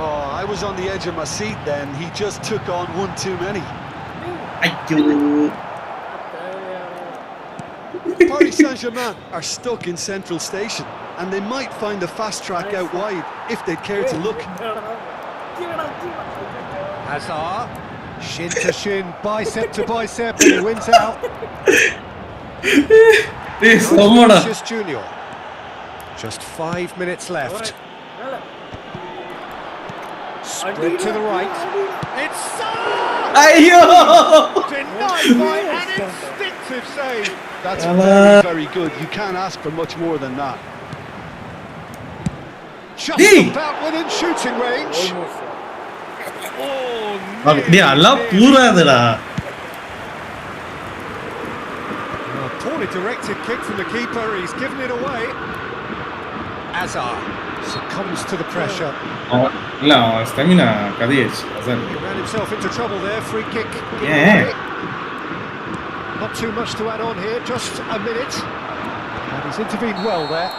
Oh, I was on the edge of my seat then. He just took on one too many. ஐயோ. Paris Saint-Germain are stuck in Central Station, and they might find a fast track out wide if they care to look. Hazard, shin to shin, bicep to bicep, and he wins out. டேய் சமடா. Vinicius Junior. Just 5 minutes left. Sprint to the right. It's ஐயோ. denied by an instinctive save. That's very, very good. You can't ask for much more than that. Just Hey! about within shooting range. டேய் எல்லாம் பூராதுடா. A poorly directed kick from the keeper. He's given it away. Hazard succumbs to the pressure. இல்ல அவன் stamina கதையாச்சு. அதான். He ran himself into trouble there. Free kick. given Yeah. away. Not too much to add on here. Just a minute. And he's intervened well there.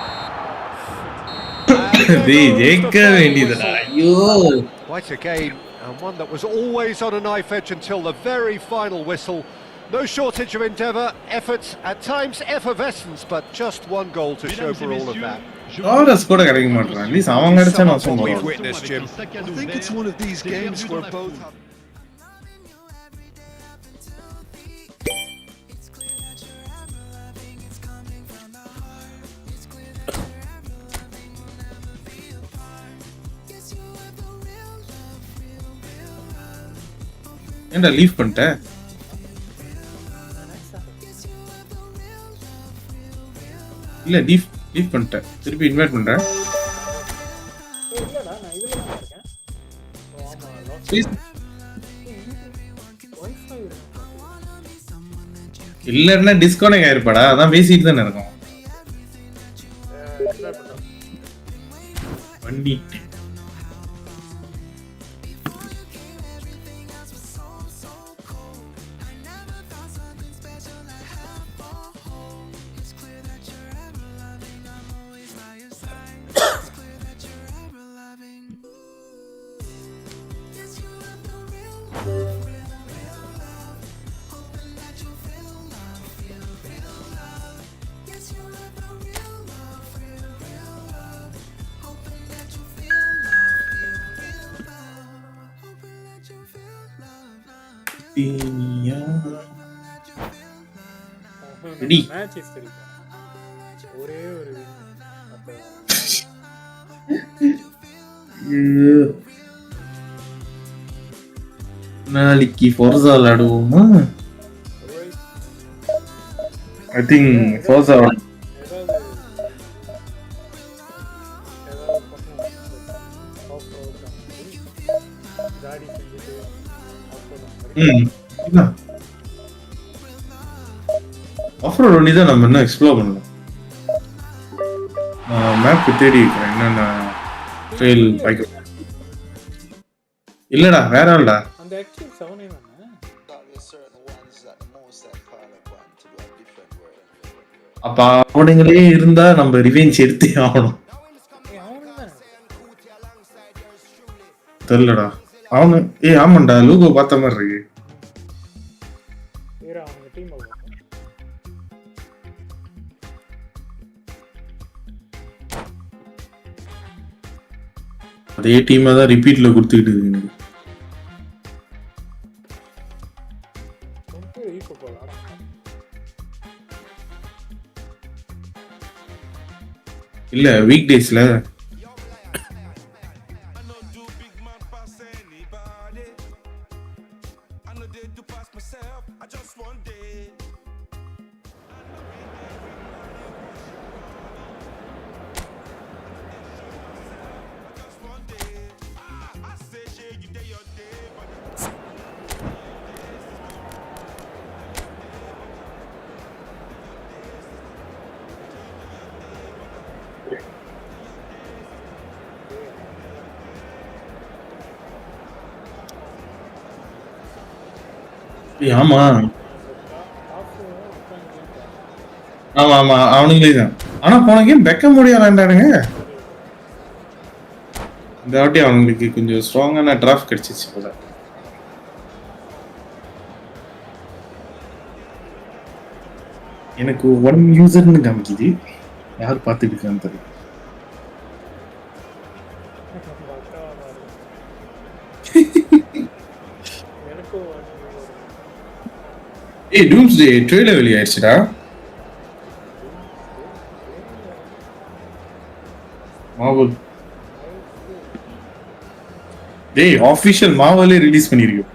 And there டேய் goes the ஜெயிக்க final வேண்டியதுடா. whistle. ஐயோ. Quite a game, and one that was always on a knife edge until the very final whistle. No shortage of endeavour, effort, at times effervescence, but just one goal to show mesdames for et all of messieurs, that. je orders கூட கிடைக்க மாட்டேறான். At least அவன் கிடைச்சா நான் Sum up what we've சொல்லுவேன். witnessed, Jim. I think it's one of these games where both have... ஏன்டா leave பண்ணிட்ட? இல்ல leave பண்ணிட்டேன். திருப்பி இன்வைட் பண்றேன். இல்லடா நான் இதுல தான் இருக்கேன். ஆமா ப்ளீஸ். வைஃபை இல்லன்னா டிஸ்கனெக்ட் ஆயிருப்பாடா. அதான் பேசிட்டு தானே இருக்கோம். வண்டி Ready? மேட்ச் ஹிஸ்டரி ஒரே ஒரு win. நாளைக்கு Forza விளையாடுவோமா? I think Forza ஏதாவது பண்ணுவோம். Off-road காடி செஞ்சுட்டு ஆஃப்ரோட் ஒண்ணி தான் நம்ம இன்னும் எக்ஸ்ப்ளோர் பண்ணலாம். மேப் தேடி இருக்கிறேன் என்னென்ன ட்ரெயில் பைக். இல்லடா வேற ஆள்டா. அந்த ஆக்சுவல் 7 தானே. அப்ப அவனுங்களே இருந்தா நம்ம ரிவெஞ்ச் எடுத்தே ஆகணும். தெரியலடா அவனு. ஆமாண்டா லூகோ பார்த்த மாதிரி இருக்கு. அவங்க டீம் அதே டீமை தான் ரிப்பீட்ல கொடுத்துக்கிட்டு இருக்கு எனக்கு. இல்ல வீக் டேஸ்ல ஆமா ஆமா ஆமா அவனுங்களே தான். ஆனா போன கேம் பெக்க முடியாதாண்டானுங்க. இந்த வாட்டி அவங்களுக்கு கொஞ்சம் ஸ்ட்ராங்கான டிராஃப்ட் கிடைச்சிச்சு போல. எனக்கு 1 யூசர்னு காமிக்குது. யார் பார்த்துட்டு இருக்கான்னு தெரியல. டூம்ஸ்டே ட்ரெய்லர் வெளியாயிருச்சுடா. மார்வல் டேய் ஆபீஷியல் மார்வலே ரிலீஸ் பண்ணிருக்கு.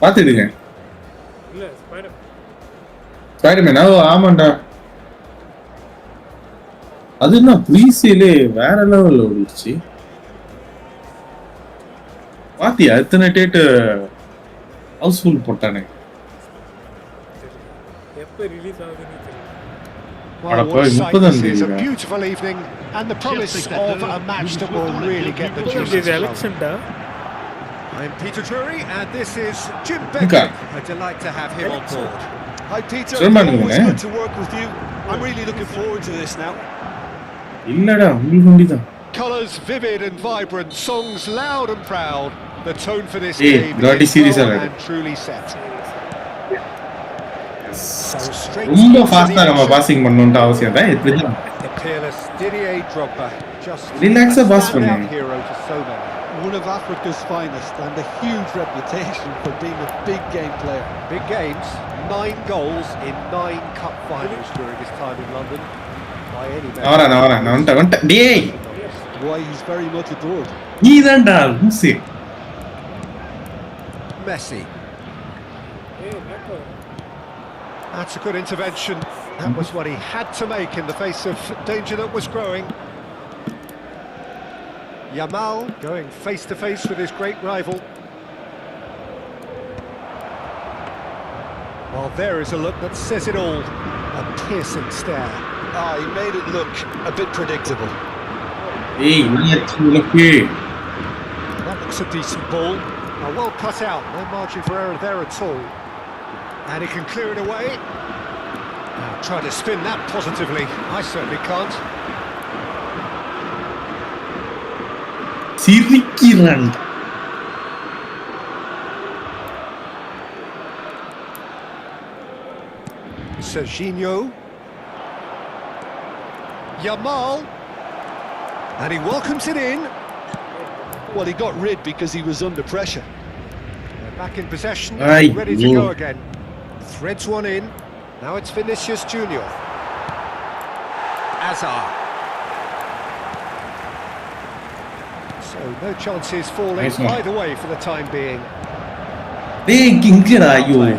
பாத்துடுங்க. ஸ்பைடர்மேன் ஆமாண்டா. அது என்ன ப்ரீசேலே வேற லெவல்ல ஓடிடுச்சு. பாத்தியா எத்தனை டேட் ஹவுஸ்ஃபுல் போட்டானே. எப்ப ரிலீஸ் ஆகுதுன்னு தெரியல. Well, what a sight this is, a beautiful evening and the promise of a match that will really get the juices flowing. I'm Peter Drury and this is Jim Beckett. A delight to have him on board. Hi Peter, always good to work with you. I'm really looking forward to this now. இல்லடா உங்களுக்கு Colours vivid and vibrant, songs loud and proud. The tone for this game is strong and truly set. ரொம்ப ஃபாஸ்டா நம்ம passing பண்ணனும்ன்ற அவசியம் தான். எப்படிதான் The peerless Didier Drogba just ரிலாக்ஸா pass பண்ணு. Hero to so many. One of Africa's finest and a huge reputation for being a big game player. Big games, 9 goals in 9 cup finals during his time in London. By any measure. நான் டேய் Why he's very much adored. நீதான்டா ஊசி. Messi. That's a good intervention. That was what he had to make in the face of danger that was growing. Yamal going face to face with his great rival. Well, there is a look that says it all. A piercing stare. He made it look a bit predictable. Hey, that looks a decent ball. Well cut out, no margin for error there at all. And he can clear it away. Now try to spin that positively. I certainly can't. Sirikiran. Serginho. Yamal. And he welcomes it in. Well, he got rid because he was under pressure. They're back in possession, Aye, ready to whoa. go again. Threads one in. Now it's Vinicius Junior. Hazard. So no chances falling Nice one. either way for the time being. Hey, Kingera, you.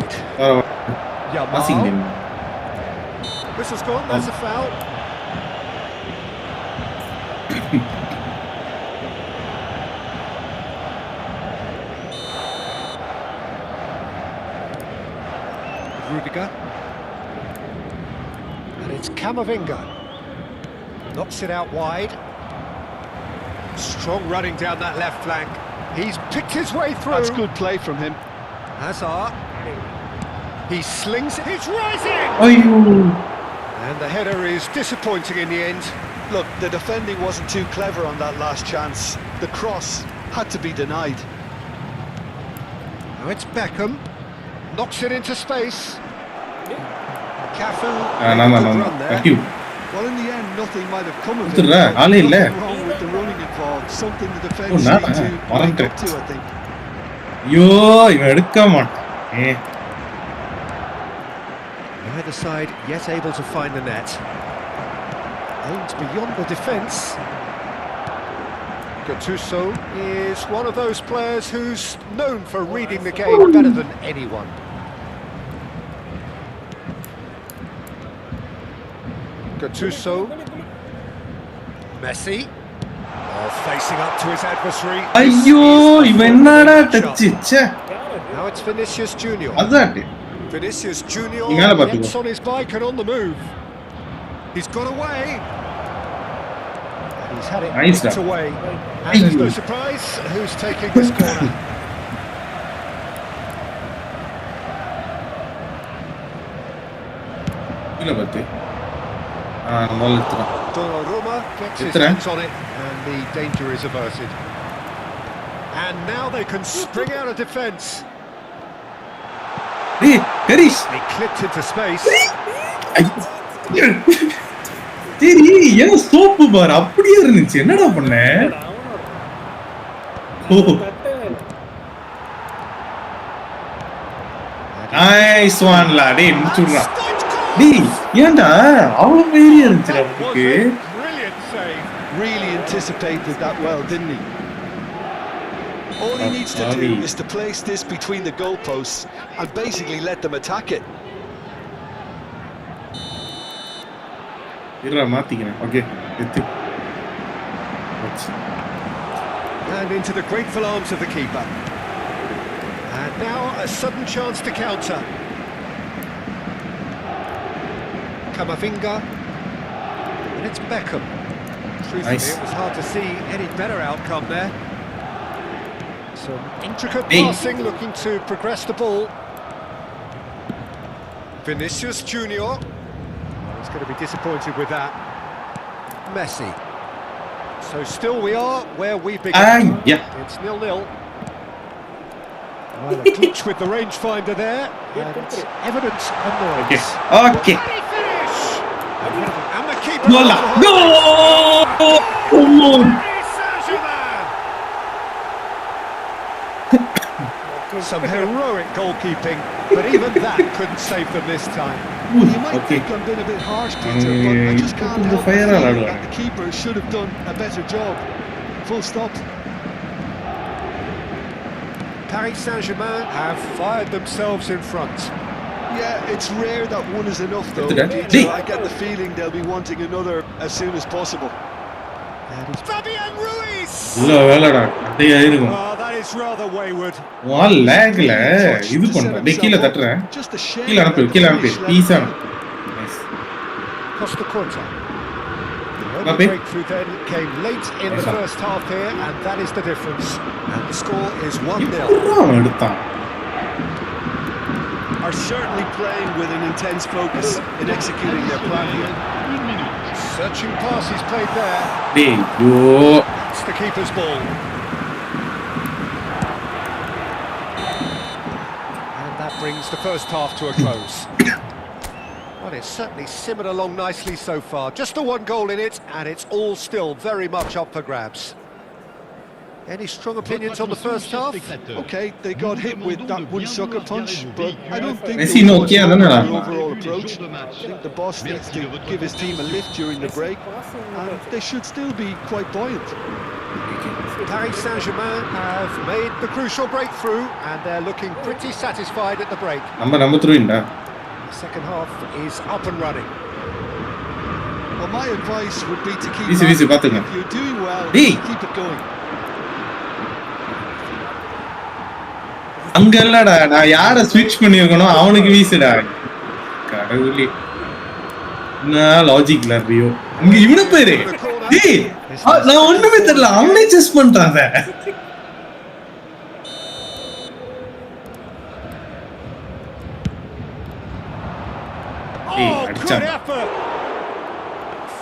Passing Yamal. them. Whistle's gone, that's a foul. Rudiger. And it's Camavinga. Knocks it out wide. Strong running down that left flank. He's picked his way through. That's good play from him. Hazard. He slings it. He's rising! Ayyo. And the header is disappointing in the end. Look, the defending wasn't too clever on that last chance. The cross had to be denied. Now it's Beckham. Knocks it into space. Cafu. No. Good run there. Thank you. Well, in the end, nothing might have come of it. Kuthra, but Ali illa. nothing wrong with the running involved. Something the defence Oh, need nah, to warrant wake up it. to, I think. ஐயோ இவன் எடுக்க மாட்டான். Neither side yet able to find the net. Aimed beyond the defence. Gattuso is one of those players who's known for reading the game better than anyone. Gattuso. Messi. Oh, facing up to his adversary. ஐயோ இவன் என்னடா touch ச்சே. Now it's Vinicius Junior. அதாட்டி. Vinicius Junior நீ மேல பாத்துக்கோ. gets on his bike and on the move. He's got away. And he's had it Nice knocked stuff. away. And there's no Ayyo. surprise who's taking this corner. கீழ பாத்து. நம்மால எடுத்துறான். Donnarumma gets his It's there. hands on it and the danger is averted. And now they can spring out of defence. டேய் Harish. He clipped into space. சரி ஏன் soap பார் அப்படியே இருந்துச்சு என்னடா பண்ண? ஓ நைஸ் ஒன்ல டேய் முடிச்சுடா. டேய் ஏன்டா அவ்வளவு பெரிய இருந்துச்சுடா That was உங்களுக்கு. a brilliant save. Really anticipated that well, didn't he? All he needs to do is to place this between the goalposts and basically let them attack it. இருடா மாத்திக்கிறேன். ஓகே எத்து. And into the grateful arms of the keeper. And now a sudden chance to counter. Camavinga. And it's Beckham. Truthfully, Nice. it was hard to see any better outcome there. Some intricate Hey. passing, looking to progress the ball. Vinicius Junior. He's going to be disappointed with that. Messi. So still we are where we began. yeah. It's 0-0. Well, a glitch with the rangefinder there, and evidence of Okay. noise. Okay. Can he finish? And the keeper. Voila. No! Come on. Paris Saint-Germain. Some heroic goalkeeping, but even that couldn't save them this time. You might Okay. think I'm being a bit harsh, Peter, but I just can't help fire but feel alarm. that the keeper should have done a better job. Full stop. Paris Saint-Germain have fired themselves in front. Yeah, it's rare that one is enough, though. Look at that. Peter, Hey. I get the feeling they'll be wanting another as soon as possible. And it's Fabian Ruiz. இல்ல வேலைடா அட்டையா இருக்கும். Oh, that is rather wayward. வால் லேக்ல இது பண்ணு. டேய் கீழ தட்டறேன். Just a shame கீழ அனுப்பு. that கீழ the அனுப்பு. finish pizza. left- nice. Costa Curta. The Bappe. breakthrough then came late in the Nice one. first half here, and that is the difference. And the score is 1-0. எப்படிடா அவன் எடுத்தான்? are certainly playing with an intense focus in executing their plan here. Une minute. Searching pass is played there. டேய் யோ. It's the keeper's ball. And that brings the first half to a close. Well, it's certainly simmered along nicely so far. Just the one goal in it, and it's all still very much up for grabs. Any strong opinions on the first half? Okay, they got hit with that one sucker punch, but I don't think Messi there no was kiya much na of na. an overall approach. I think the boss needs to give his team a lift during the break, and they should still be quite buoyant. Paris Saint-Germain have made the crucial breakthrough, and they're looking pretty satisfied at the break. நம்ம through inda. The second half is up and running. Well, my advice would be to keep Easy, at it. பாத்துங்க. If you're doing well, Hey. keep it going. அங்கல்லடா நான் யாரை ஸ்விட்ச் பண்ணிருக்கணும் அவனுக்கு வீசுடா கடவுளே என்ன லாஜிக்ல Rio இங்க இவன பேரு டேய் நான் ஒண்ணுமே தெரியல அவனே செஸ் பண்றாங்க Oh, good effort!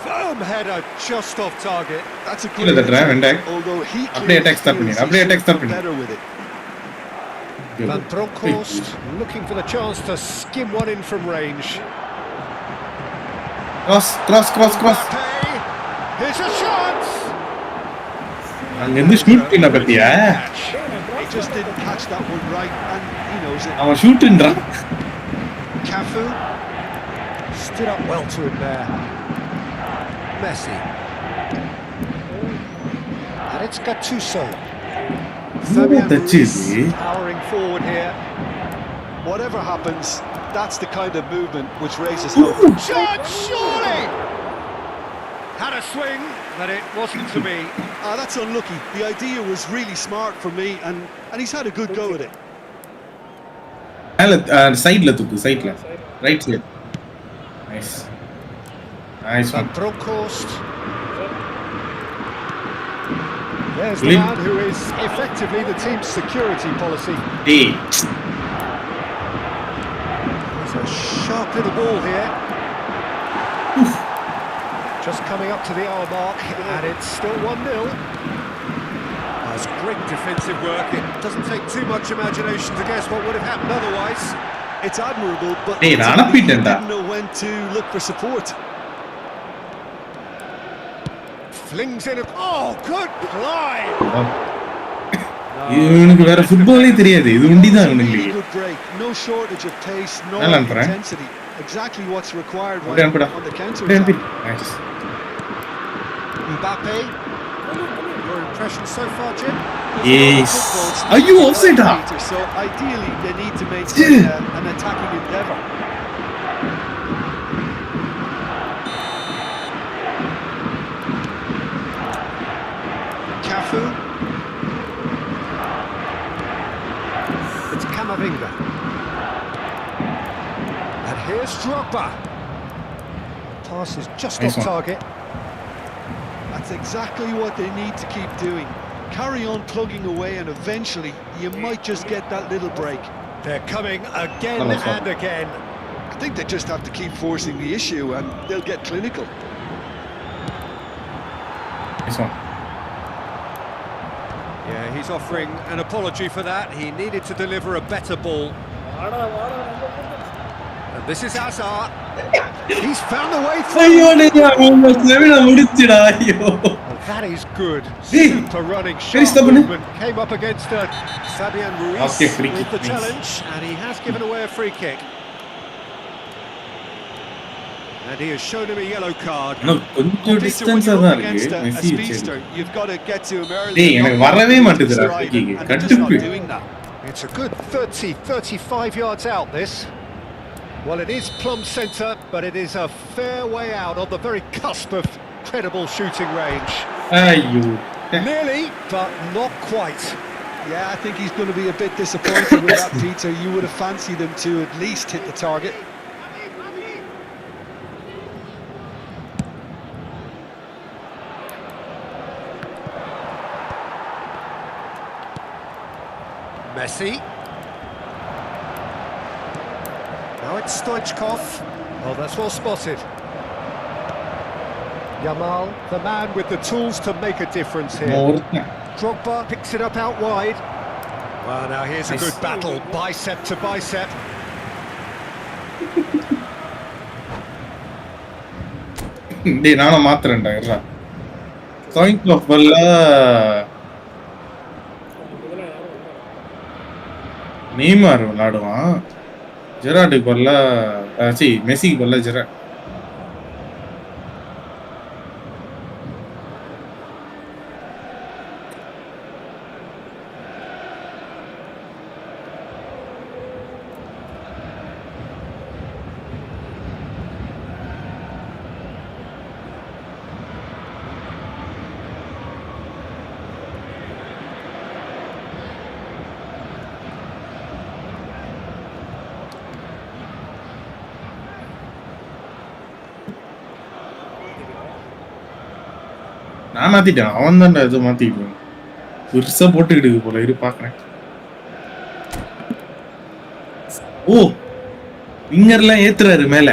Firm header just off target. That's a good effort. Although he அப்படியே அட்டாக் ஸ்டார்ட் பண்ணி better with it. Van Bronckhorst looking for the chance to skim one in from range. cross Mbappe, here's a shot! அங்க இருந்து shoot பண்ண பத்தியா He just didn't catch that one right, and he knows it. அவன் ஷூட்ன்றான் Cafu stood up well to him there. Messi. And it's Gattuso. Fabian Ruiz powering forward here. Whatever happens, that's the kind of movement which raises hope. Shot, surely! Had a swing, but it wasn't to be. That's unlucky. The idea was really smart for me, and he's had a good go at it. சைடுல தூக்கு சைடுல right side nice Van Bronckhorst. There's the man who is effectively the team's security policy. டேய் There's a sharp little ball here. Just coming up to the hour mark, and it's still 1-0. That's great defensive work. It doesn't take too much imagination to guess what would have happened otherwise. It's admirable, but Hey, he didn't know when to look for support. Flings in a... Oh, good fly! இவனுக்கு வேற ஃபுட்பாலே தெரியாது இது ஒண்டிதான் இவனுக்கு Good break. No shortage of pace, no intensity. Exactly what's required on the counter attack. Nice. Mbappe. Your impression so far, Jim? Yes. Are you offside? So ideally they need to make an attacking endeavour. Cafu. It's Camavinga. And here's Drogba. Pass is just off target. That's exactly what they need to keep doing. Carry on plugging away, and eventually you might just get that little break. They're coming again and again. I think they just have to keep forcing the issue, and they'll get clinical. Nice one. Yeah, he's offering an apology for that. He needed to deliver a better ball. And this is Hazard. He's found a way through. And that is good. Super running, sharp movement. Came up against Fabian Ruiz with the challenge, and he has given away a free kick. And he has shown him a yellow card. கொஞ்சம் டிஸ்டன்ஸா தான் இருக்கு Messi You've got to get to him early. டேய் எனக்கு வரவே மாட்டேதுடா kick கட்டுப்பு It's a good 35 yards out this. Well, it is plumb centre, but it is a fair way out on the very cusp of credible shooting range. ஐயோ Nearly, but not quite. Yeah, I think he's going to be a bit disappointed with that, Peter. You would have fancied him to at least hit the target. Messi. Now it's Stoichkov. Oh, that's well spotted. Yamal, the man with the tools to make a difference here. Drogba picks it up out wide. Well, now here's a good battle, bicep to bicep. டேய் நானும் மாத்துறேன்டா இருடா. Saying of பல்ல Neymar விளையாடுவான். ஜெரார்டுக்கு பல்ல மெஸ்ஸிக்கு பல்ல Gerard. நான் மாத்திட்டேன். அவன் தான்டா இது மாத்திக்கிட்டு பெருசா போட்டுக்கிட்டு போல இரு பாக்குறேன். ஓ விங்கர்லாம் ஏத்துறாரு மேல.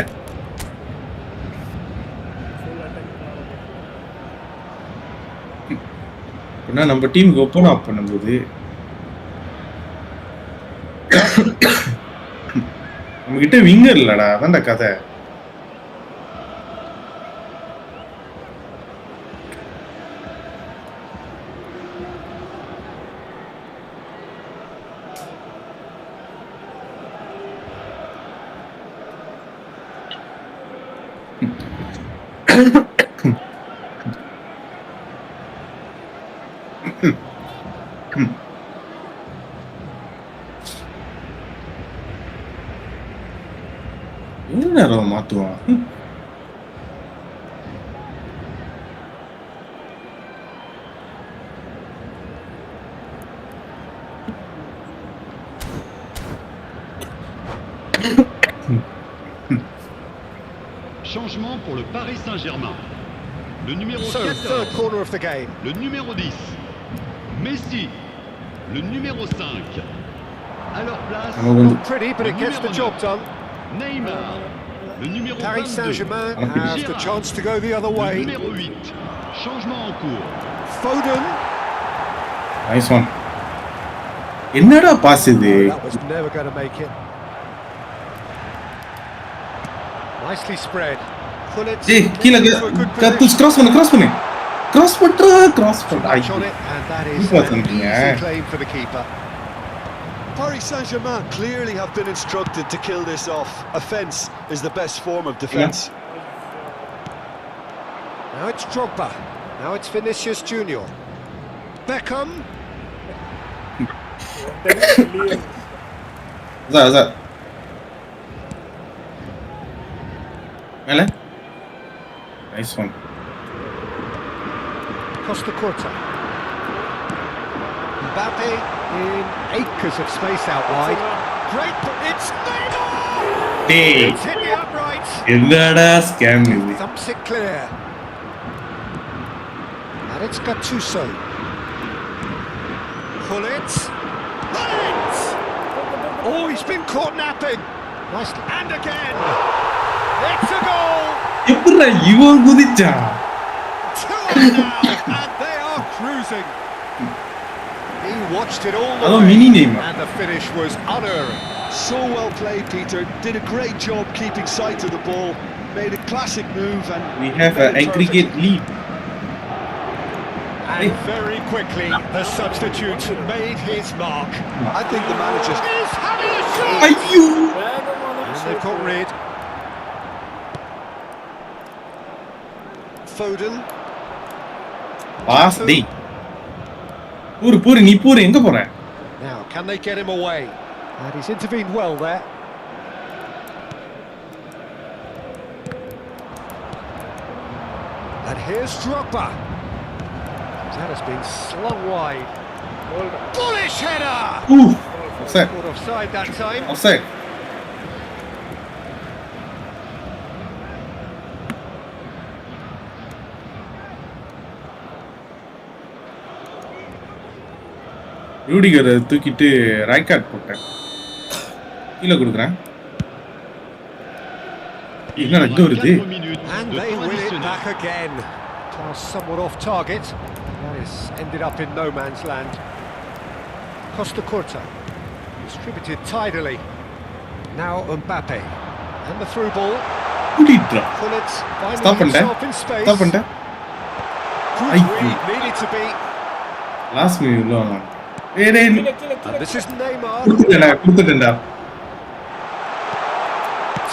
நம்ம டீமுக்கு ஓப்பன் ஆஃப் பண்ணும்போது நம்ம கிட்ட விங்கர் இல்லடா, அதான்டா கதை. என்ன நேரம் மாத்துவான். Changement pour le Paris Saint-Germain. Le numéro So, 14. third corner of the game. Le numéro 10. Messi. Le numéro 5. À leur place, Not pretty, but le it gets the numéro job 9. done. Neymar. Le numéro Paris 22. Saint-Germain has the Gérard. chance to go the other Le way. numéro 8. Changement en cours. Foden. Nice one. என்னடா pass இது? Oh, that was never going to make it. Nicely spread. Pullets டேய் கீழ into a good கத்து position. Cross பண்ணு. Cross பண்ணு. Touch on it, and that is Keeper an thinking, easy eh? claim for the keeper. Paris Saint-Germain clearly have been instructed to kill this off. Offence is the best form of defence. Now it's Drogba. Now it's Vinicius Junior. Beckham. அதான் மேல nice one. Costa Curta. Mbappe in acres of space out wide. Great, it's Neymar! டேய் It's hit the upright. என்னடா scam இது? Thumps it clear. And it's Gattuso. Pull it. Oh, he's been caught napping. Nicely. And again. It's a goal. எப்படிடா இவன் குதிச்சான்? 2 now, and they are cruising. He watched it all the Hello, way, mini Neymar. and the finish was unerring. So well played, Peter. Did a great job keeping sight of the ball. Made a classic move and We have made an it aggregate perfect. lead. And very quickly, the substitute made his mark. I think the manager. He's having a shot! ஐயோ And they've got rid. Foden. Boss டேய் பூரு நீ எங்க போற? Now, can they get him away? And he's intervened well there. And here's Drogba. That has been slung wide. Bullish header! offside. Caught offside that time. Offside. Rudiger தூக்கிட்டு ரைகார்ட் போட்டேன். கீழே கொடுக்குறேன். என்னடா இது வருது? 4 minutes And de they temps win it additionnel. back again. Pass somewhat off target. That is ended up in no man's land. Costa Curta. Distributed tidily. Now Mbappe. And the through ball. கூட்டிட்டு Pull it, finding Stop and himself in space. Stop பண்ணிட்டேன் Good Ay. read, needed to be. Last மினிட்ல கீழே And this is Neymar. கொடுத்துட்டேன்டா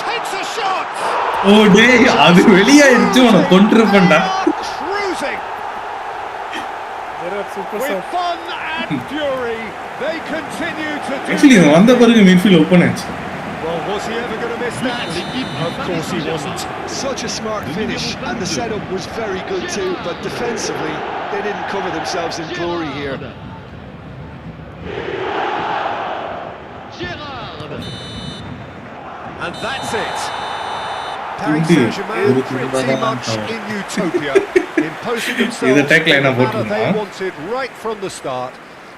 Takes a shot. ஓ டேய் அது வெளியாயிருச்சு உன கொன்றுப்பேன்டா Cruising super with fun and fury. They continue to do. Actually வந்த பிறகு midfield open ஆச்சு Well, was he ever going to miss that? Of course he wasn't. Such a smart finish, and the setup was very good too, but defensively, they didn't cover themselves in glory here. Gérard. And that's it. Paris Saint-Germain pretty much in utopia, imposing themselves Either tagline the or manner bottom, they huh? wanted right from the start.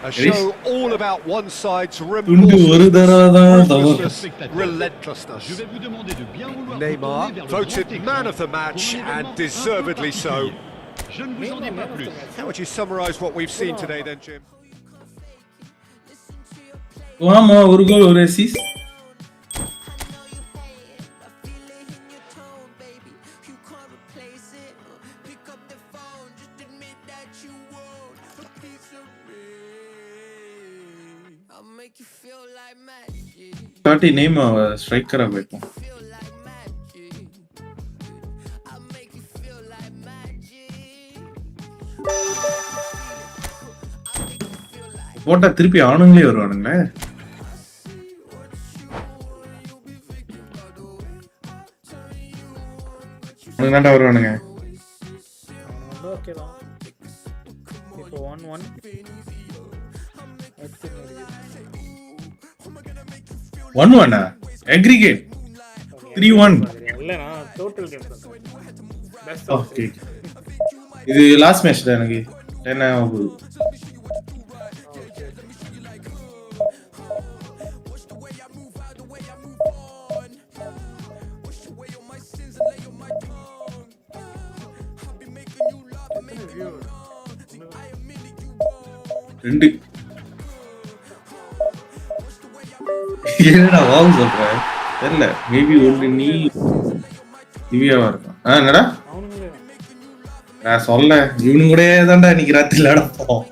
A Yes. show all about one side's துண்டு ஒரு தடவை ruthlessness, relentlessness. Je vais vous demander de bien vouloir vous Neymar tourner vers le voted grand man écran of the match pour un and événement deservedly un peu so. particulier. Je ne vous en dis pas plus. How would you summarise what we've seen today then, Jim? ஆமா ஒரு கோல் ஒரு assist தாட்டி name ஸ்ட்ரைக்கரா வைப்போம் போட்டா திருப்பி ஆணுங்களே வருவானுங்களே அவனுக்கு தாண்டா வருவானுங்க ஓகே தான் இப்போ 1-1 ஒன் ஒன்னா அக்ரிகேட் 3-1 இல்ல நான் டோட்டல் கேம் பெஸ்ட் ஓகே இது லாஸ்ட் மேட்ச் தான் எனக்கு 10 ஆகுது ரெண்டு என்னடா வாவு சொல்ற தெரியல மேபி ஒன்று நீ திவ்யாவா இருக்கும் என்னடா அவனுங்களே நான் சொல்ல இவனு கூட தான்டா இன்னைக்கு ராத்திரி விளையாடப்போம்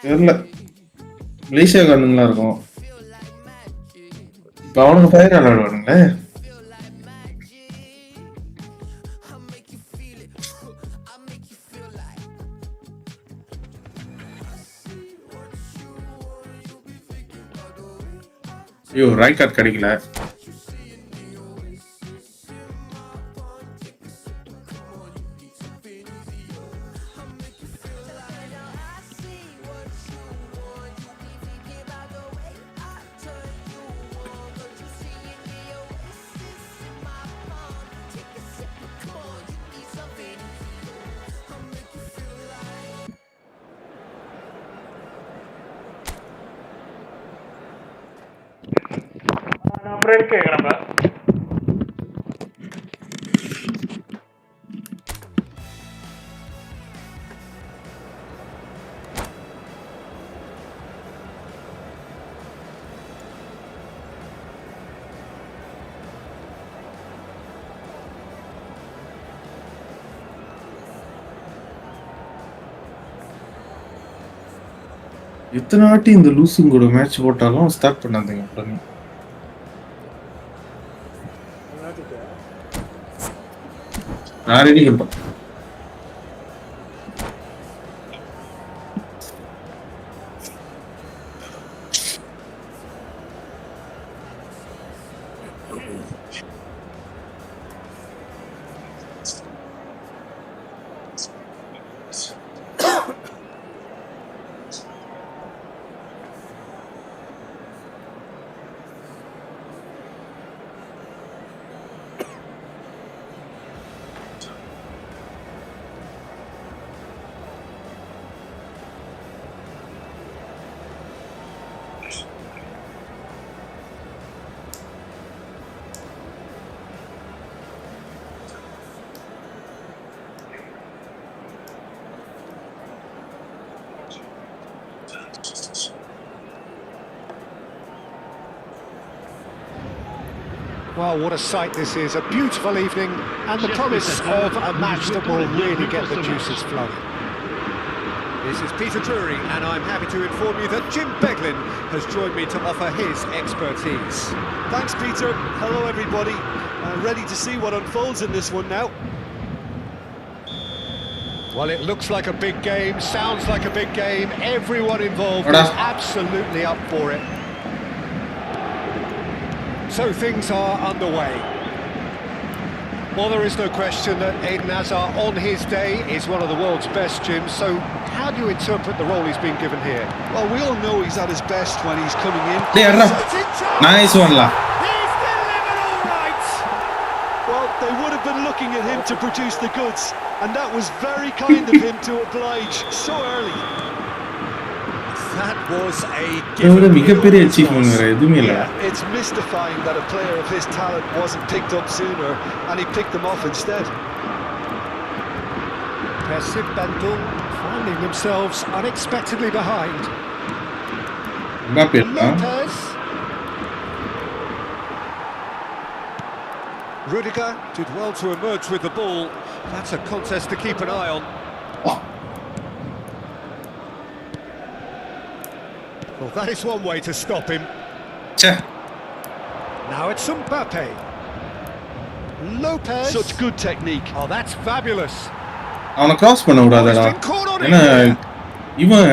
தெரியல மலேசியா காரனுங்களா இருக்கும் இப்ப அவனுக்கு ஃபயர் விளையாடுவானுங்களே ஐயோ ரைட் கார்டு கிடைக்கல நான் பிரேக் கேக்குறேன்ப்பா எத்தனை வாட்டி இந்த லூசுங்க கூட மேட்ச் போட்டாலும் ஸ்டார்ட் பண்ணாதீங்க உடனே நான் ரெடி பண்ணுறேன் Well, what a sight this is. A beautiful evening and the promise of a match that will really get the juices flowing. This is Peter Drury, and I'm happy to inform you that Jim Beglin has joined me to offer his expertise. Thanks, Peter. Hello, everybody. Ready to see what unfolds in this one now. Well, it looks like a big game, sounds like a big game. Everyone involved is absolutely up for it. So things are underway. Well, there is no question that Eden Hazard on his day is one of the world's best, Jim. So how do you interpret the role he's been given here? Well, we all know he's at his best when he's coming in. There, nice one, la. He's delivered all right! Well, they would have been looking at him to produce the goods, and that was very kind of him to oblige so early. That was a மிகப்பெரிய achievement வேற எதுவுமே இல்ல. It's mystifying that a player of his talent wasn't picked up sooner, and he picked them off instead. Persib Bandung finding themselves unexpectedly behind. Lopez. Rudiger did well to emerge with the ball. That's a contest to keep an eye on. Well, that is one way to stop him. Now it's Mbappe. Lopez. Such good technique. Oh, that's fabulous. அவனை cross பண்ண விடாதடா. ஏன்னா இவன்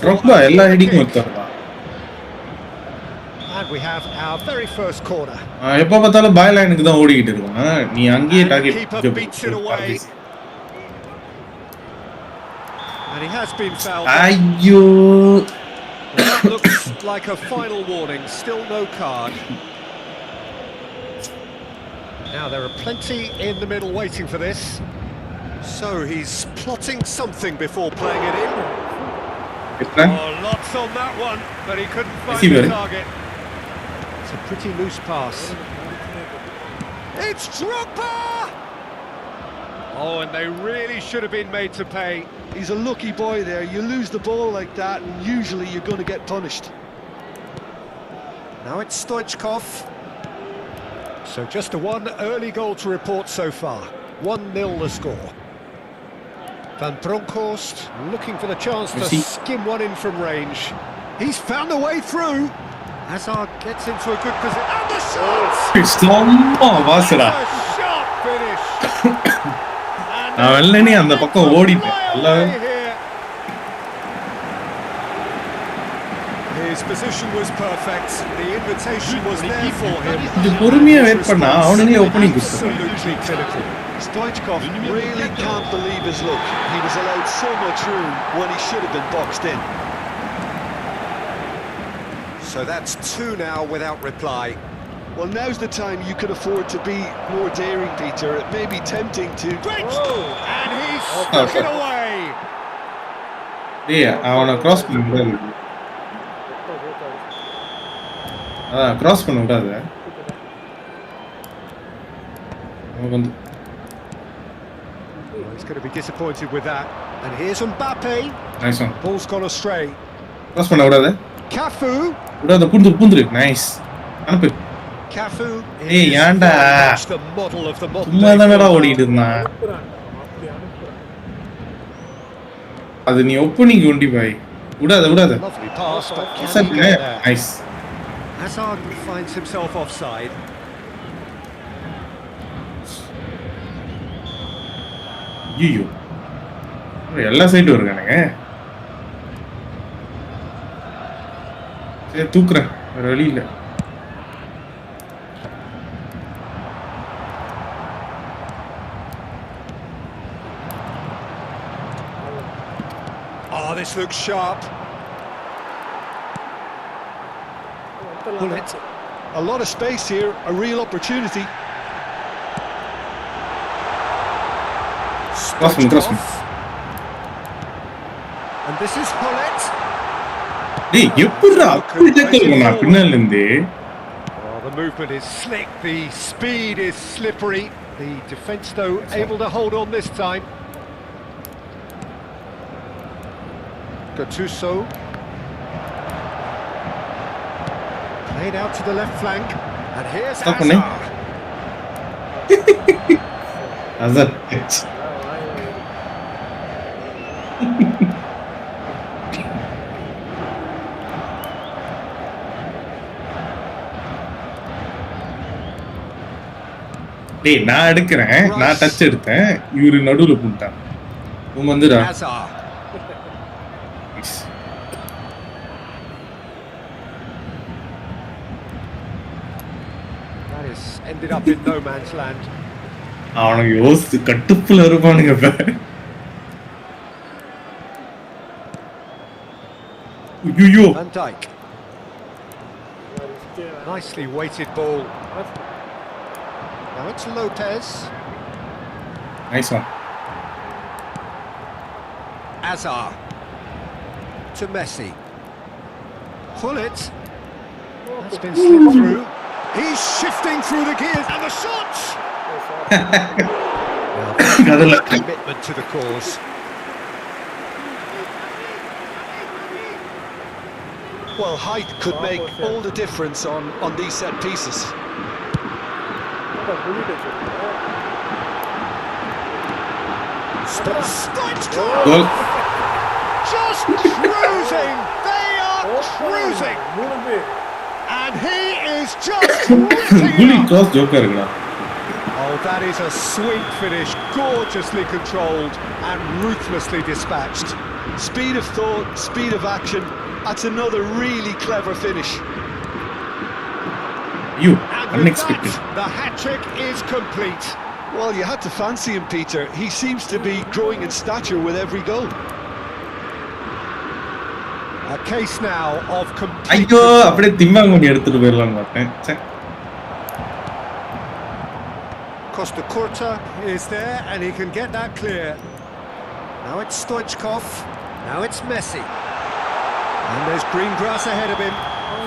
ட்ரொக்பா எல்லா ஹெடிங்கும் வைக்கிறான். And we have our very first corner. எப்ப பார்த்தாலும் பாய் லைனுக்கு தான் ஓடிக்கிட்டு இருக்கான். நீ அங்கேயே target And he has been fouled. ஐயோ. That looks like a final warning. Still no card. Now there are plenty in the middle waiting for this. So he's plotting something before playing it in. Oh, lots on that one, but he couldn't find the target. It's a pretty loose pass. It's Drogba! Oh, and they really should have been made to pay. He's a lucky boy there. You lose the ball like that, and usually you're going to get punished. Now it's Stoichkov. So just a one early goal to report so far. 1-0 the score. Van Bronckhorst looking for the chance to skim one in from range. He's found a way through. Hazard gets into a good position. And the shot! What's a shot finish! அவன் அந்த பக்கம் ஓடிட்டேன். His position was perfect. The invitation was there for him. இது பொறுமையா wait பண்ணா அவனுங்களே opening கொடுத்தாங்க. Absolutely clinical. Stoichkov really can't believe his luck. He was allowed so much room when he should have been boxed in. So that's 2 now without reply. Well, now's the time you can afford to be more daring, Peter. It may be tempting to... And he's stuck it away! Yeah, I want to cross பண்ண cross பண்ண விடாத. He's going to be disappointed with that. And here's Mbappe. Nice one. Ball's gone astray. Cross பண்ண விடாத. Cafu. விடாத புந்து. Nice. அனுப்பு. Cafu. ஏய் ஏன்டா சும்மா தானடா ஓடிட்டு இருந்தான். அது நீ ஓப்பனிங் ஒண்டி பாய். விடாத. Lovely pass, but nice. Hazard finds himself offside. ஐயோ. எல்லா சைடும் இருக்கானுங்க. சரி தூக்குறேன். வேற வழி இல்ல. Oh, this looks sharp. Pull it. A lot of space here, a real opportunity. Cross me. And this is Hullet. Hey, எப்பறா பின்னல்ல பின்னல்ல The movement is slick, the speed is slippery. The defence though able to hold on this time. Gattuso. Played out to the left flank. And here's Stop பண்ணு. Hazard. Hazard. டேய் நான் எடுக்கிறேன். நான் touch எடுத்தேன். இவரு நடுவுல போட்டான். இவன் வந்துடா. Hazard. That is ended up in no man's land. அவனுக்கு யோசிச்சு கட்டுப்புல இருப்பானுங்க இப்ப. ஐயோ. Van Dijk. Nicely weighted ball. Now it's Lopez. Nice one. Hazard. To Messi. Pull it. That's been slipped through. He's shifting through the gears and the shots. Commitment to the cause. Well, height could make all the difference on these set pieces. Goal. Just cruising. They are cruising. And he is just Bully cross joker இருக்குடா. Oh, that is a sweet finish, gorgeously controlled and ruthlessly dispatched. Speed of thought, speed of action. That's another really clever finish. You And unexpected. with that, the hat-trick is complete. Well, you had to fancy him, Peter. He seems to be growing in stature with every goal. A case now of complete ஐயோ அப்படியே திம்மாங்குடி எடுத்துட்டு போயிடலாம்னு பார்த்தேன். சே. Costa Curta is there and he can get that clear. Now it's Stoichkov. Now it's Messi. And there's green grass ahead of him.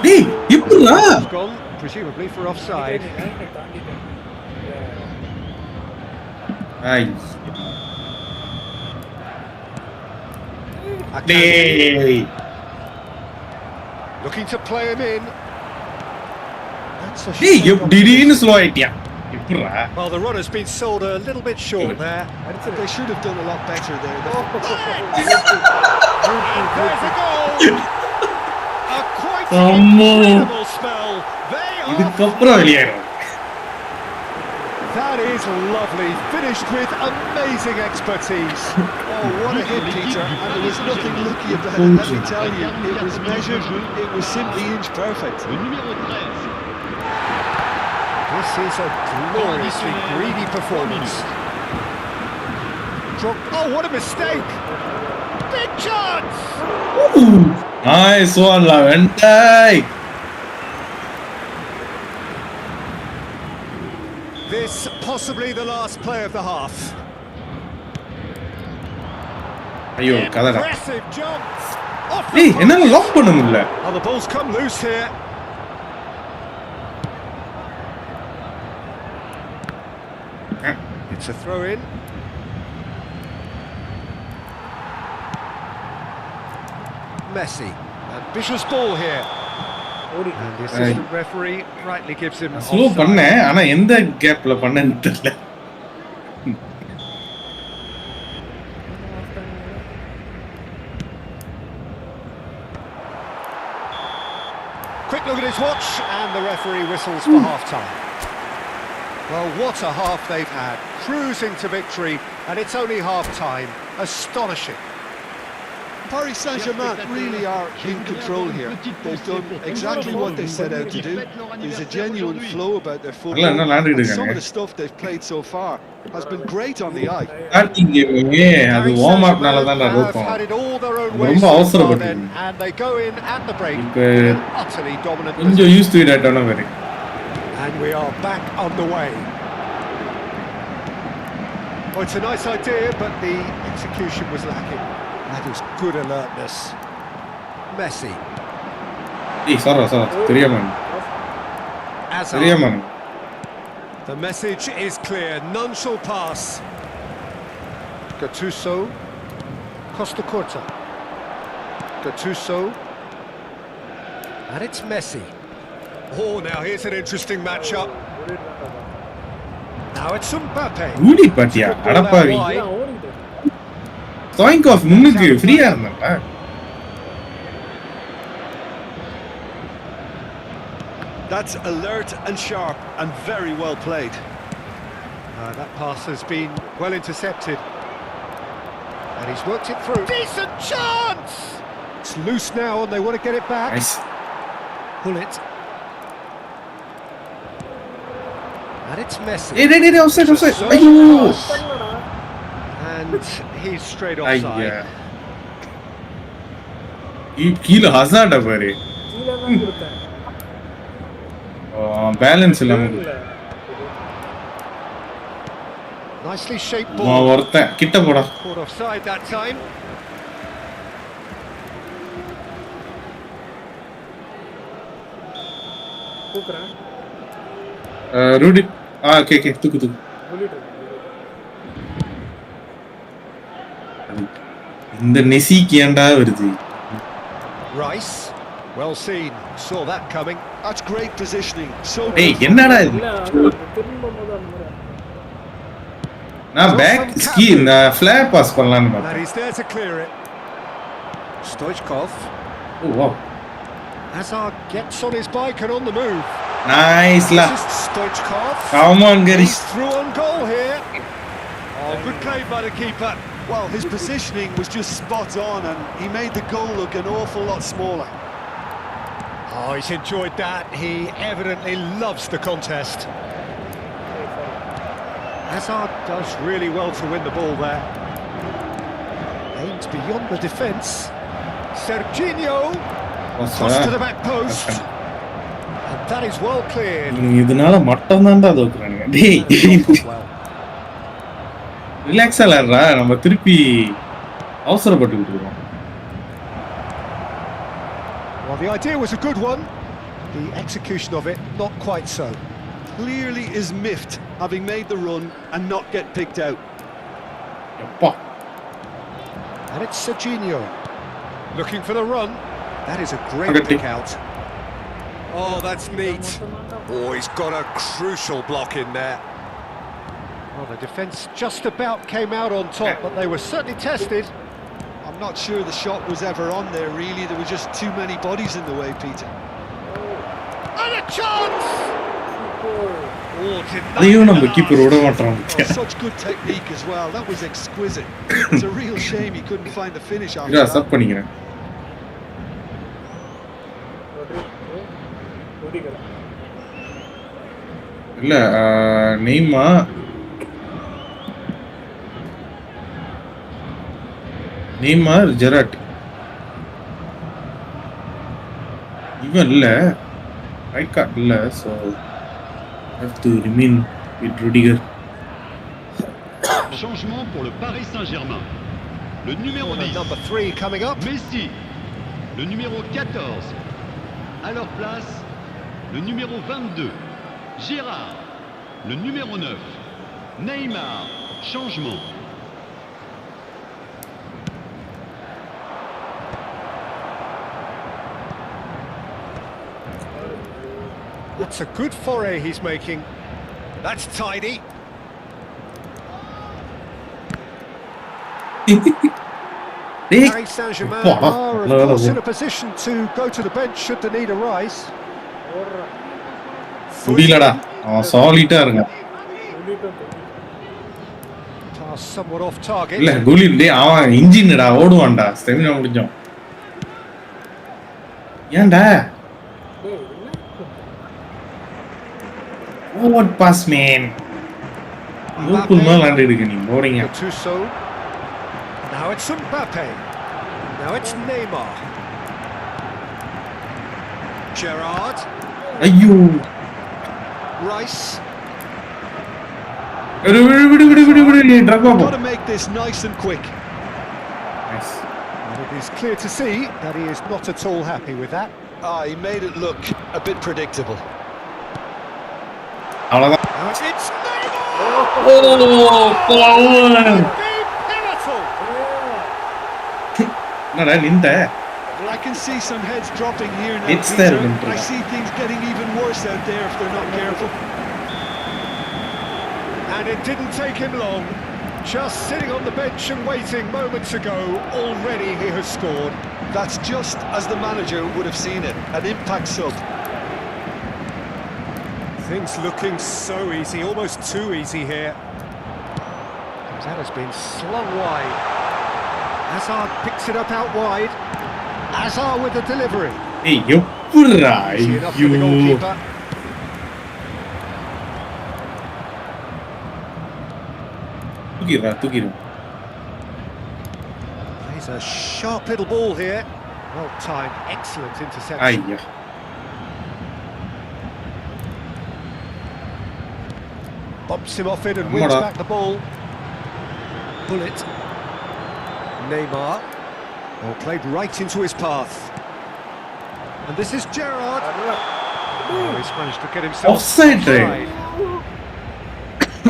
டேய் எப்படிடா? He's gone, presumably for offside. I. Akanji டேய். looking to play him in. That's a டேய் shot on திடீர்னு slow ஆயிட்டியா? எப்படிடா? Well, the runner's been sold a little bit short there. They should have done a lot better there. And there's a goal! A quite Ammo. incredible spell. They are... இதுக்கப்புறம் வெளியாயிரும். That is lovely, finished with amazing expertise. Oh, what a hit, Peter. And there was nothing lucky about it, let me tell you. It was measured, it was simply inch perfect. Le numéro 13. This is a gloriously greedy performance. Oh, what a mistake! Big chance! Nice one, Lavendai. This possibly the last play of the half. ஐயோ கதடா. Impressive jump! Off the டேய் post. என்னால lock பண்ண முடியல. Oh, the ball's come loose here. It's a throw in. Messi. Ambitious ball here. And the assistant referee rightly gives him slow offside. பண்ணேன் ஆனா எந்த கேப்ல பண்ணேன்னு தெரியல. Quick look at his watch, and the referee whistles for half-time. Well, what a half they've had. Cruising to victory, and it's only half-time. Astonishing. Paris Saint-Germain really are in control here. They've done exactly what they set out to do. There's a genuine flow about their football. And some of the stuff they've played so far has been great on the eye. Starting கேமே அது warm அப்னால தான் நான் Have ரோப்போம். had it all their own ரொம்ப way so far அவசரப்பட்டு. then, and they go in at the break இப்ப with an utterly dominant கொஞ்சம் position. யூஸ் டு இட் ஆட்டோனா வேற. And we are back on the way. Well, it's a nice idea, but the execution was lacking. That is good alertness. Messi. ஏய் சாரா தெரியாம. Hazard. தெரியாம. The message is clear. None shall pass. Gattuso. Costa Curta. Gattuso. And it's Messi. Oh, now here's an interesting matchup. Now it's Mbappe. ஊடி பாத்தியா அடப்பாவி Stoinkov முன்னுக்கு ஃப்ரீயா இருந்தான்டா That's alert and sharp and very well played. That pass has been well intercepted. And he's worked it through. Decent chance! It's loose now and they want to get it back. Nice. Pull it. And it's Messi. Hey, offside. Ayyo. And he's straight offside. Ayya. கீழ hazard பாரு balance இல்லாம Nicely shaped ball. ஒருத்தன் கிட்ட போடா Caught offside that time. Rudy okay தூக்கு இந்த நெசிக்கு ஏன்டா வருது Rice, well seen, saw that coming. That's great positioning. So ஏய் என்னடா இது நான் பேக் ஸ்கீ இந்த ஃபிளார் பாஸ் பண்ணலாம்னு And பார்த்தேன் he's there to clear it. Stoichkov. O wow Hazard gets on his bike and on the move. Nice law This is Stoichkov. Come on He's கரிஸ் through on goal here. Oh, good play by the keeper. well, his positioning was just spot on and he made the goal look an awful lot smaller. Oh, he's enjoyed that. He evidently loves the contest. Hazard does really well to win the ball there. Aims beyond the defence. Serginho tossed to the back post. And that is well cleared. இதனால மட்டும் தான்டா தோக்குறானுங்க டேய் ரிலாக்ஸா இல்லடா நம்ம திருப்பி அவசரப்பட்டுக்கிட்டு இருக்கோம் Well, the idea was a good one. The execution of it, not quite so. Clearly is miffed, having made the run and not get picked out. எப்பா And it's Serginho looking for the run. That is a great Okay. pick out. Oh, that's neat. Oh, he's got a crucial block in there. Well, the defence just about came out on top, but they were certainly tested. I'm not sure the shot was ever on there, really. There were just too many bodies in the way, Peter. And a chance! Oh, அதையும் நம்ம keeper விட மாட்டோம் Oh, such good technique as well. That was exquisite. It's a real shame he couldn't find the finish after இதா that. Sub பண்ணிக்கிறேன் இல்ல Neymar Gerard இவன் இல்ல right card இல்ல so have to remain with Rudiger. Changement pour le Paris Saint-Germain. Le numéro 10, number 3 coming up. Messi. Le numéro 14. À leur place, le numéro 22, Gérard. Le numéro 9, Neymar. Changement. That's a good foray he's making. That's tidy. டேய் Paris Saint-Germain Wow. are, of course, in a position to go to the bench should the need arise. முடியலடா அவன் சாலிட்டா இருக்கான் Pass somewhat off target. இல்ல கோலி டேய் அவன் இன்ஜின்டா ஓடுவான்டா stamina முடிஞ்சோம் ஏன்டா what pass man Liverpool மேல விளையாடிட்டு நீ போறீங்க Gattuso. Now it's Mbappe. Now it's Neymar. Gerrard. ஐயோ Rice. விடு ட்ராப் ஆகும் Got to make this nice and quick. Nice And it is clear to see that he is not at all happy with that. He made it look a bit predictable. அவ்வளவுதான் Now it's Neymar! Be pivotal. என்னடா நின்ட I can see some heads dropping here now, It's there, Peter. Winter. I see things getting even worse out there if they're not careful. And it didn't take him long. Just sitting on the bench and waiting moments ago, already he has scored. That's just as the manager would have seen it, an impact sub. Things looking so easy, almost too easy here. That has been slung wide. Hazard picks it up out wide. Hazard with the delivery. Hey, எப்புட்றா Easy enough for the ஐயோ goalkeeper. தூக்கிடுறா He's a sharp little ball here. Well timed, excellent interception. ஐயா Bumps him off it and wins Mora. back the ball. Bullet. Neymar. Well, played right into his path. And this is Gerrard. Oh, he's managed to get himself Offside, right? offside.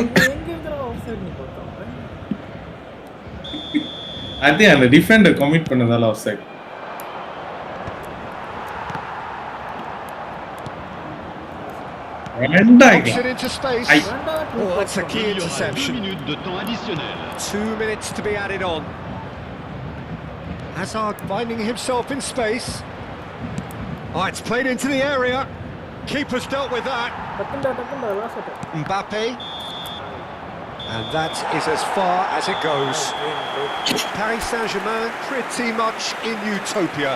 எங்க இருக்கிற off-site நீ பார்த்தாங்க அதே அந்த defender commit பண்ணதால offside Knocks it into space. Aye. Oh, that's a key Il y aura 2 interception. minutes de temps additionnel. 2 minutes to be added on. Hazard finding himself in space. Oh, it's played into the area. Keeper's dealt with that. டக்குண்டா last Mbappe. And that is as far as it goes. Paris Saint-Germain pretty much in utopia,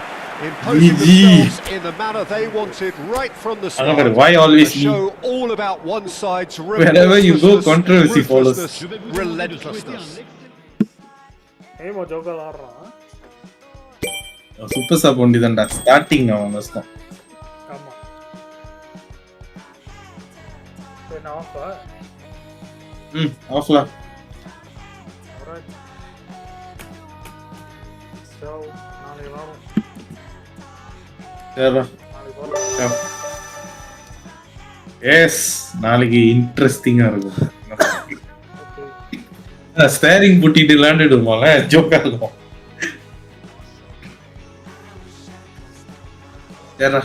imposing GG. themselves in the manner they wanted right from the start. Remember, why always A show all about one side's Wherever you go, remorselessness, controversy follows. ruthlessness, Je vais vous demander de souhaiter relentlessness. un ஏமோ joker ஆடுறான் super சாப் ஒண்டிதான்டா starting அவன் கஷ்டம் ஆமா என்ன ஆஃபா ஆஃப்லா alright so நாளை வரோம் சரிடா நாளை போலாம் எஸ் நாளைக்கு இன்ட்ரெஸ்டிங்கா இருக்கும் ஓகே ஸ்டேரிங் புட்டிட்டு விளையாண்டுடுவாங்க ஜோக்கா இருக்கும் சரிடா